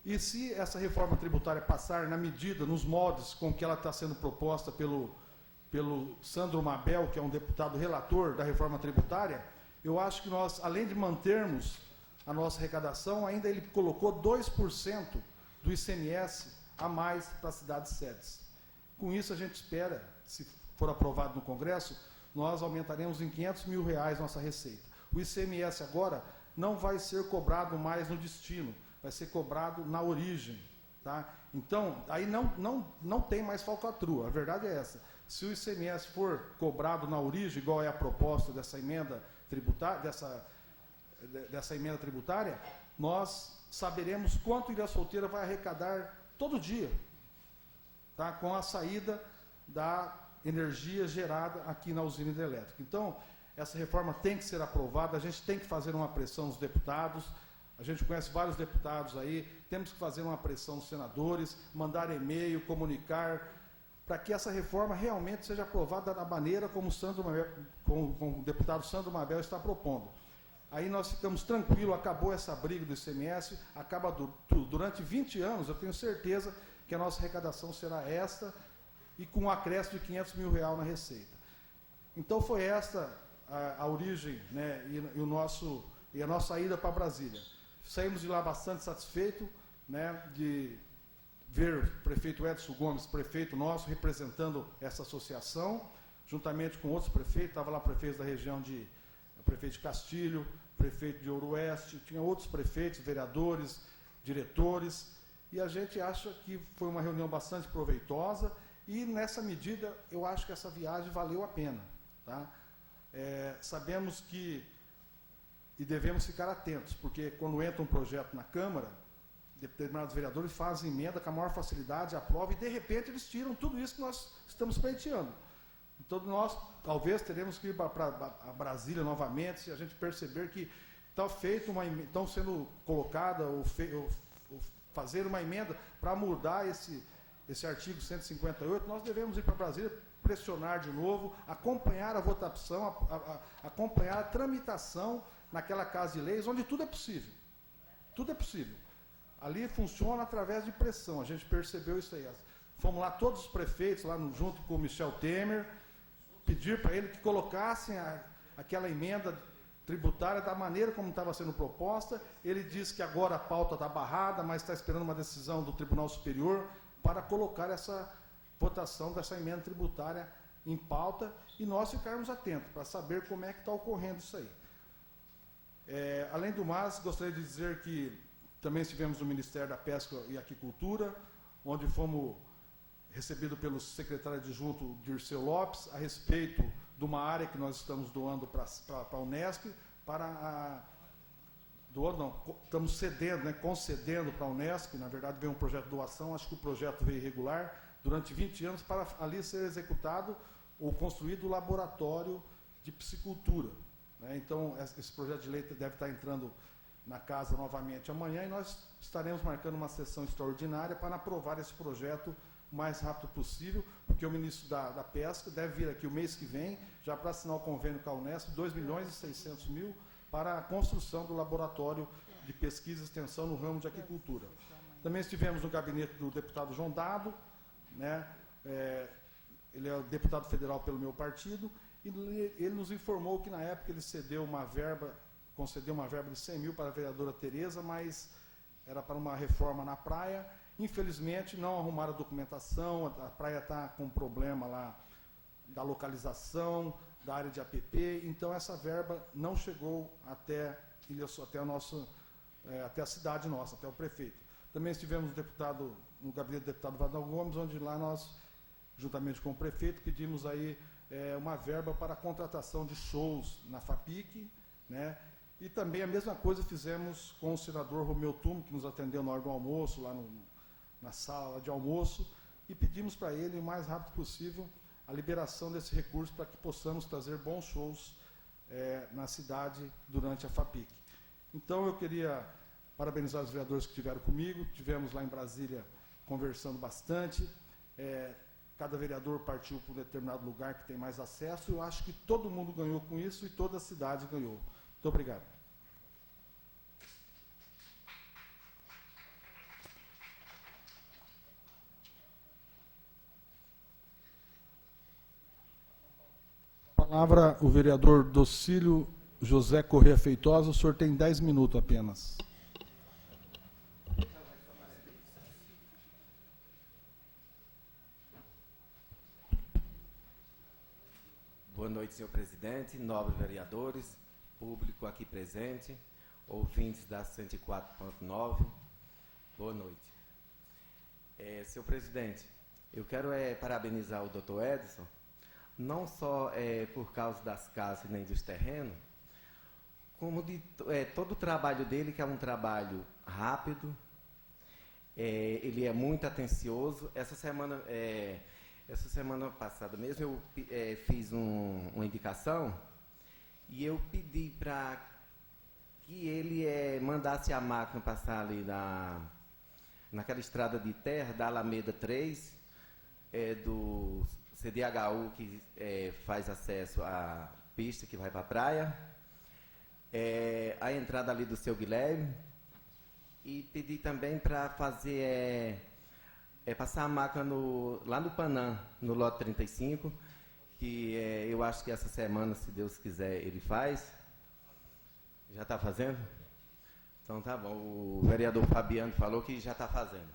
E se essa reforma tributária passar na medida, nos moldes com que ela está sendo proposta pelo Sandro Mabel, que é um deputado relator da reforma tributária, eu acho que nós, além de mantermos a nossa arrecadação, ainda ele colocou 2% do ICMS a mais para as cidades sedes. Com isso, a gente espera, se for aprovado no Congresso, nós aumentaremos em R$500 mil nossa receita. O ICMS agora não vai ser cobrado mais no destino, vai ser cobrado na origem. Tá? Então, aí não tem mais falcatrua, a verdade é essa. Se o ICMS for cobrado na origem, igual é a proposta dessa emenda tributária, dessa emenda tributária, nós saberemos quanto Ilha Solteira vai arrecadar todo dia, tá? Com a saída da energia gerada aqui na usina hidrelétrica. Então, essa reforma tem que ser aprovada, a gente tem que fazer uma pressão nos deputados, a gente conhece vários deputados aí, temos que fazer uma pressão nos senadores, mandar e-mail, comunicar, para que essa reforma realmente seja aprovada da maneira como o deputado Sandro Mabel está propondo. Aí nós ficamos tranquilos, acabou essa briga do ICMS, acaba durante 20 anos, eu tenho certeza que a nossa arrecadação será esta, e com um acréscimo de R$500 mil na receita. Então foi esta a origem, né, e a nossa ida para Brasília. saímos de lá bastante satisfeitos, né, de ver o prefeito Edson Gomes, prefeito nosso, representando essa associação, juntamente com outros prefeitos. Estava lá prefeitos da região o prefeito de Castilho, prefeito de Ouro Oeste, tinha outros prefeitos, vereadores, diretores, e a gente acha que foi uma reunião bastante proveitosa, e nessa medida eu acho que essa viagem valeu a pena. Tá? Sabemos que, e devemos ficar atentos, porque quando entra um projeto na Câmara, determinados vereadores fazem emenda com a maior facilidade, aprovam, e de repente eles tiram tudo isso que nós estamos pleiteando. Então nós talvez teremos que ir para Brasília novamente, se a gente perceber que estão sendo colocada ou fazer uma emenda para mudar esse artigo 158, nós devemos ir para Brasília, pressionar de novo, acompanhar a votação, acompanhar a tramitação naquela Casa de Leis, onde tudo é possível. Tudo é possível. Ali funciona através de pressão, a gente percebeu isso aí. Fomos lá, todos os prefeitos, lá junto com o Michel Temer, pedir para ele que colocassem aquela emenda tributária da maneira como estava sendo proposta. Ele disse que agora a pauta está barrada, mas está esperando uma decisão do Tribunal Superior para colocar essa votação dessa emenda tributária em pauta e nós ficarmos atentos para saber como é que está ocorrendo isso aí. Além do mais, gostaria de dizer que também estivemos no Ministério da Pesca e Aquicultura, onde fomos recebidos pelo secretário adjunto Dirceu Lopes, a respeito de uma área que nós estamos doando para a Unesp, estamos cedendo, né, concedendo para a Unesp. Na verdade veio um projeto de doação, acho que o projeto veio irregular, durante 20 anos, para ali ser executado ou construído o laboratório de piscicultura. Né? Então, esse projeto de lei deve estar entrando na casa novamente amanhã, e nós estaremos marcando uma sessão extraordinária para aprovar esse projeto o mais rápido possível, porque o ministro da Pesca deve vir aqui o mês que vem, já para assinar o convênio com a Unesp, 2.600.000 para a construção do laboratório de pesquisa e extensão no ramo de aquicultura. Também estivemos no gabinete do deputado João Dado, né? Ele é o deputado federal pelo meu partido, e ele nos informou que na época ele concedeu uma verba de 100 mil para a vereadora Tereza, mas era para uma reforma na praia. Infelizmente não arrumaram a documentação, a praia está com problema lá da localização, da área de APP, então essa verba não chegou até a cidade nossa, até o prefeito. Também estivemos no gabinete do deputado Vadal Gomes, onde lá nós, juntamente com o prefeito, pedimos aí uma verba para a contratação de shows na FAPIC, né? E também a mesma coisa fizemos com o senador Romeu Tumo, que nos atendeu na hora do almoço, lá na sala de almoço, e pedimos para ele, o mais rápido possível, a liberação desse recurso para que possamos trazer bons shows na cidade durante a FAPIC. Então, eu queria parabenizar os vereadores que estiveram comigo. Tivemos lá em Brasília conversando bastante. Cada vereador partiu para um determinado lugar que tem mais acesso. Eu acho que todo mundo ganhou com isso e toda a cidade ganhou. Muito obrigado. A palavra o vereador Docílio José Corrêa Feitosa. O senhor tem 10 minutos apenas. Boa noite, senhor presidente, nobres vereadores, público aqui presente, ouvintes da 104.9, boa noite. Senhor presidente, eu quero parabenizar o doutor Edson, não só por causa das casas nem dos terrenos, como de todo o trabalho dele, que é um trabalho rápido, ele é muito atencioso. Essa semana passada mesmo eu fiz uma indicação e eu pedi para que ele mandasse a máquina passar ali naquela estrada de terra da Alameda 3, do CDHU, que faz acesso à pista que vai para a praia, a entrada ali do seu Guilherme, e pedi também para fazer... passar a máquina lá no Panã, no lote 35, que eu acho que essa semana, se Deus quiser, ele faz. Já está fazendo? Então tá bom, o vereador Fabiano falou que já está fazendo.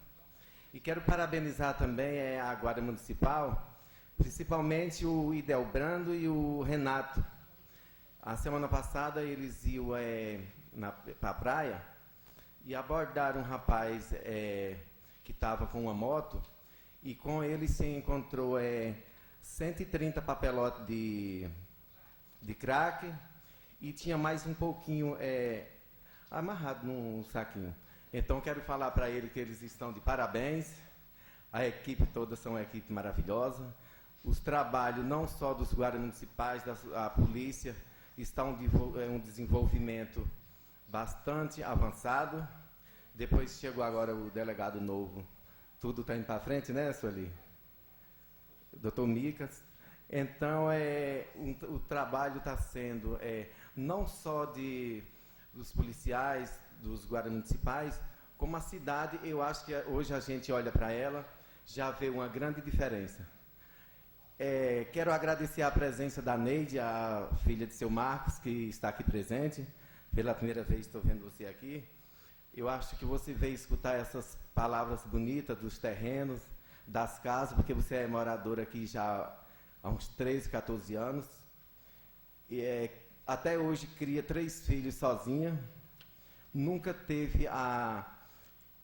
E quero parabenizar também a Guarda Municipal, principalmente o Idelbrando e o Renato. A semana passada eles iam para a praia e abordaram um rapaz que estava com uma moto, e com ele se encontrou 130 papelotes de crack, e tinha mais um pouquinho amarrado num saquinho. Então, quero falar para ele que eles estão de parabéns, a equipe toda são uma equipe maravilhosa, os trabalhos não só dos guardas municipais, da polícia, está um desenvolvimento bastante avançado. Depois chegou agora o delegado novo, tudo está indo para frente, né, Sueli? Doutor Micas. Então, o trabalho está sendo não só dos policiais, dos guardas municipais, como a cidade, eu acho que hoje a gente olha para ela, já vê uma grande diferença. Quero agradecer a presença da Neide, a filha de seu Marcos, que está aqui presente. Pela primeira vez estou vendo você aqui. Eu acho que você veio escutar essas palavras bonitas dos terrenos, das casas, porque você é moradora aqui já há uns 13, 14 anos. E, até hoje cria 3 filhos sozinha. Nunca teve a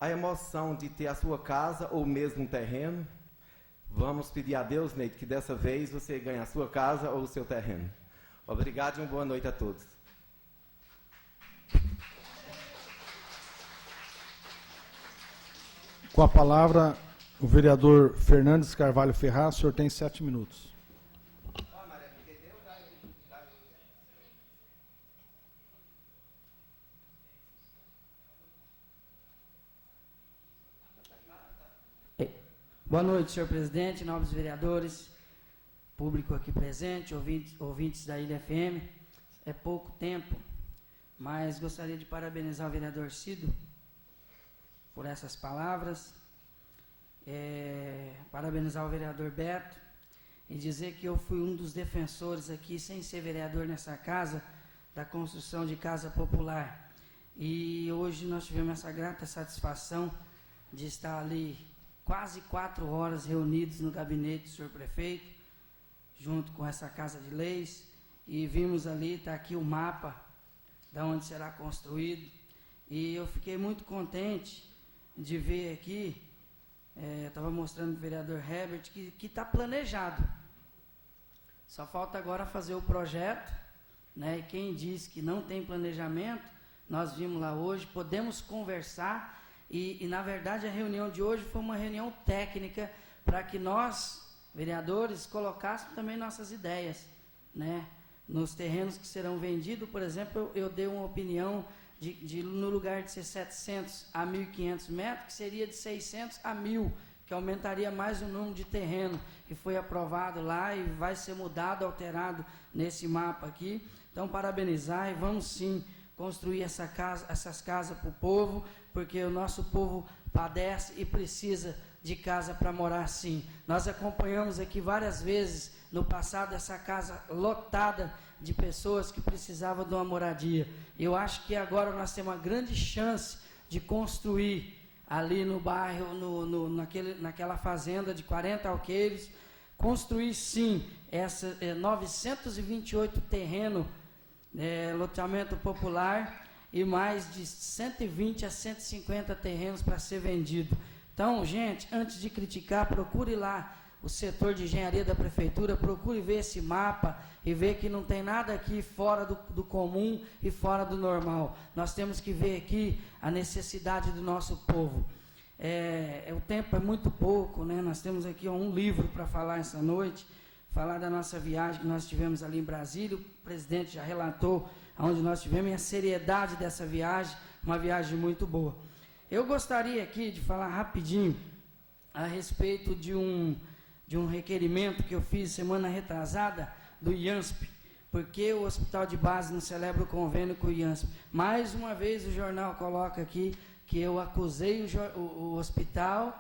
emoção de ter a sua casa ou mesmo um terreno. Vamos pedir a Deus, Neide, que dessa vez você ganhe a sua casa ou o seu terreno. Obrigado e uma boa noite a todos. Com a palavra, o vereador Fernandes Carvalho Ferraz. O senhor tem 7 minutos. Boa noite, senhor presidente, nobres vereadores, público aqui presente, ouvintes da Ilha FM. É pouco tempo, mas gostaria de parabenizar o vereador Cido por essas palavras, parabenizar o vereador Beto e dizer que eu fui um dos defensores aqui, sem ser vereador nessa casa, da construção de casa popular. E hoje nós tivemos essa grata satisfação de estar ali quase 4 horas reunidos no gabinete do senhor prefeito, junto com essa Casa de Leis, e vimos ali, está aqui o mapa de onde será construído, e eu fiquei muito contente de ver aqui, estava mostrando para o vereador Herbert, que está planejado, só falta agora fazer o projeto, né? E quem diz que não tem planejamento, nós vimos lá hoje, podemos conversar. E, na verdade, a reunião de hoje foi uma reunião técnica para que nós, vereadores, colocássemos também nossas ideias, né? Nos terrenos que serão vendidos, por exemplo, eu dei uma opinião de no lugar de ser 700 a 1.500 metros, que seria de 600 a 1.000, que aumentaria mais o número de terreno, que foi aprovado lá e vai ser mudado, alterado nesse mapa aqui. Então, parabenizar e vamos sim construir essas casas para o povo, porque o nosso povo padece e precisa de casa para morar sim. Nós acompanhamos aqui várias vezes no passado essa casa lotada de pessoas que precisavam de uma moradia. Eu acho que agora nós temos uma grande chance de construir ali no bairro, naquela fazenda de 40 alqueires, construir sim 928 terrenos, loteamento popular, e mais de 120 a 150 terrenos para ser vendido. Então, gente, antes de criticar, procure lá o setor de engenharia da prefeitura, procure ver esse mapa e ver que não tem nada aqui fora do comum e fora do normal. Nós temos que ver aqui a necessidade do nosso povo. O tempo é muito pouco, né? Nós temos aqui um livro para falar essa noite, falar da nossa viagem que nós tivemos ali em Brasília. O presidente já relatou onde nós tivemos e a seriedade dessa viagem, uma viagem muito boa. Eu gostaria aqui de falar rapidinho a respeito de um requerimento que eu fiz semana retrasada do IANSP, porque o Hospital de Base não celebra o convênio com o IANSP. Mais uma vez o jornal coloca aqui que eu acusei o hospital.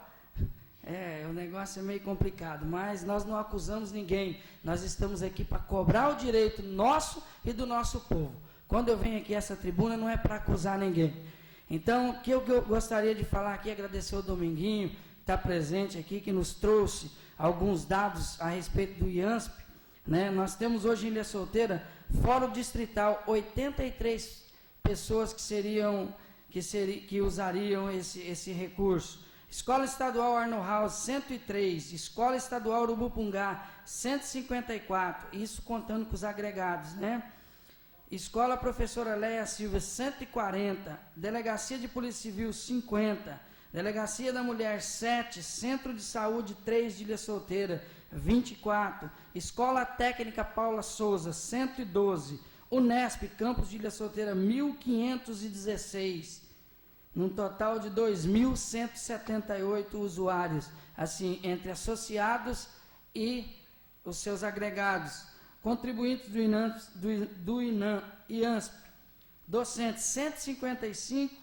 O negócio é meio complicado, mas nós não acusamos ninguém. Nós estamos aqui para cobrar o direito nosso e do nosso povo. Quando eu venho aqui a essa tribuna, não é para acusar ninguém. Então, o que eu gostaria de falar aqui, agradecer ao Dominguinho, que está presente aqui, que nos trouxe alguns dados a respeito do IANSP, né? Nós temos hoje em Ilha Solteira, fora o distrital, 83 pessoas que usariam esse recurso. Escola Estadual Arnold House, 103. Escola Estadual Urubupungá, 154. Isso contando com os agregados, né? Escola Professora Leia Silva, 140. Delegacia de Polícia Civil, 50. Delegacia da Mulher, 7. Centro de Saúde, 3 de Ilha Solteira, 24. Escola Técnica Paula Souza, 112. Unesp, Campus de Ilha Solteira, 1.516. Num total de 2.178 usuários, assim, entre associados e os seus agregados. Contribuintes do IANSP, docentes 155,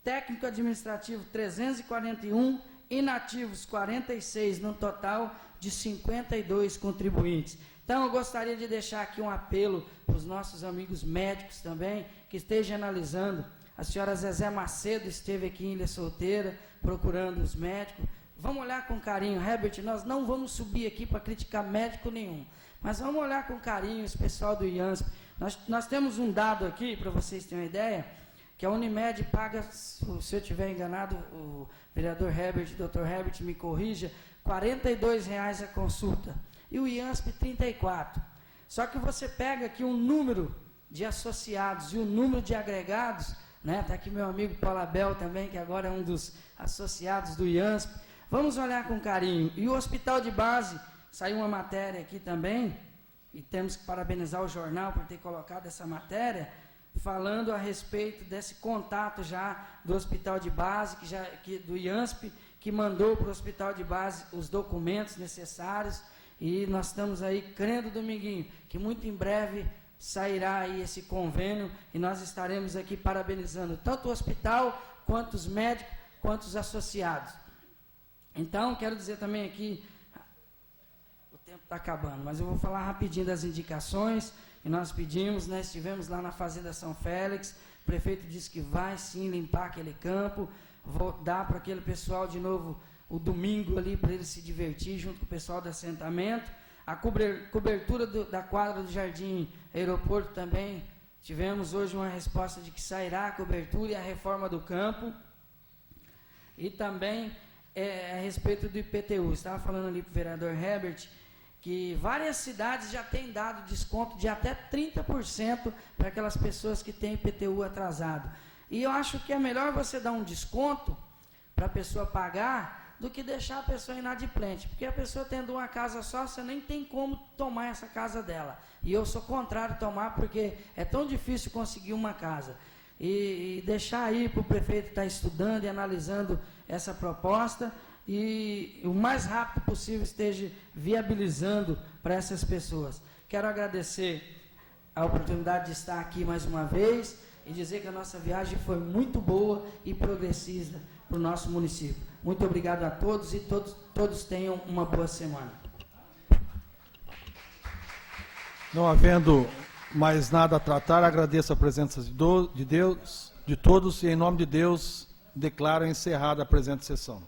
técnico administrativo 341, inativos 46, num total de 52 contribuintes. Então, eu gostaria de deixar aqui um apelo para os nossos amigos médicos também, que estejam analisando. A senhora Zezé Macedo esteve aqui em Ilha Solteira, procurando os médicos. Vamos olhar com carinho, Herbert, nós não vamos subir aqui para criticar médico nenhum, mas vamos olhar com carinho esse pessoal do IANSP. Nós temos um dado aqui, para vocês terem uma ideia, que a Unimed paga, se eu estiver enganado, o vereador Herbert, doutor Herbert, me corrija, R$ 42,00 a consulta, e o IANSP R$ 34,00. Só que você pega aqui um número de associados e o número de agregados, né? Está aqui meu amigo Paulo Abel também, que agora é um dos associados do IANSP. Vamos olhar com carinho. E o hospital de base, saiu uma matéria aqui também, e temos que parabenizar o jornal por ter colocado essa matéria, falando a respeito desse contato já do hospital de base, do IANSP, que mandou para o hospital de base os documentos necessários, e nós estamos aí crendo, Dominguinho, que muito em breve sairá aí esse convênio e nós estaremos aqui parabenizando tanto o hospital, quanto os médicos, quanto os associados. Então, quero dizer também aqui, o tempo está acabando, mas eu vou falar rapidinho das indicações, e nós pedimos, né, estivemos lá na Fazenda São Félix, o prefeito disse que vai sim limpar aquele campo, vou dar para aquele pessoal de novo o domingo ali, para eles se divertir junto com o pessoal do assentamento. A cobertura da quadra do Jardim Aeroporto também, tivemos hoje uma resposta de que sairá a cobertura e a reforma do campo. E também a respeito do IPTU, estava falando ali para o vereador Herbert, que várias cidades já têm dado desconto de até 30% para aquelas pessoas que têm IPTU atrasado. E eu acho que é melhor você dar um desconto para a pessoa pagar, do que deixar a pessoa inadimplente, porque a pessoa tendo uma casa só, você nem tem como tomar essa casa dela, e eu sou contrário a tomar, porque é tão difícil conseguir uma casa, e deixar aí para o prefeito estar estudando e analisando essa proposta, e o mais rápido possível esteja viabilizando para essas pessoas. Quero agradecer a oportunidade de estar aqui mais uma vez, e dizer que a nossa viagem foi muito boa e progressista para o nosso município. Muito obrigado a todos e todos tenham uma boa semana. Não havendo mais nada a tratar, agradeço a presença de todos e, em nome de Deus, declaro encerrada a presente sessão.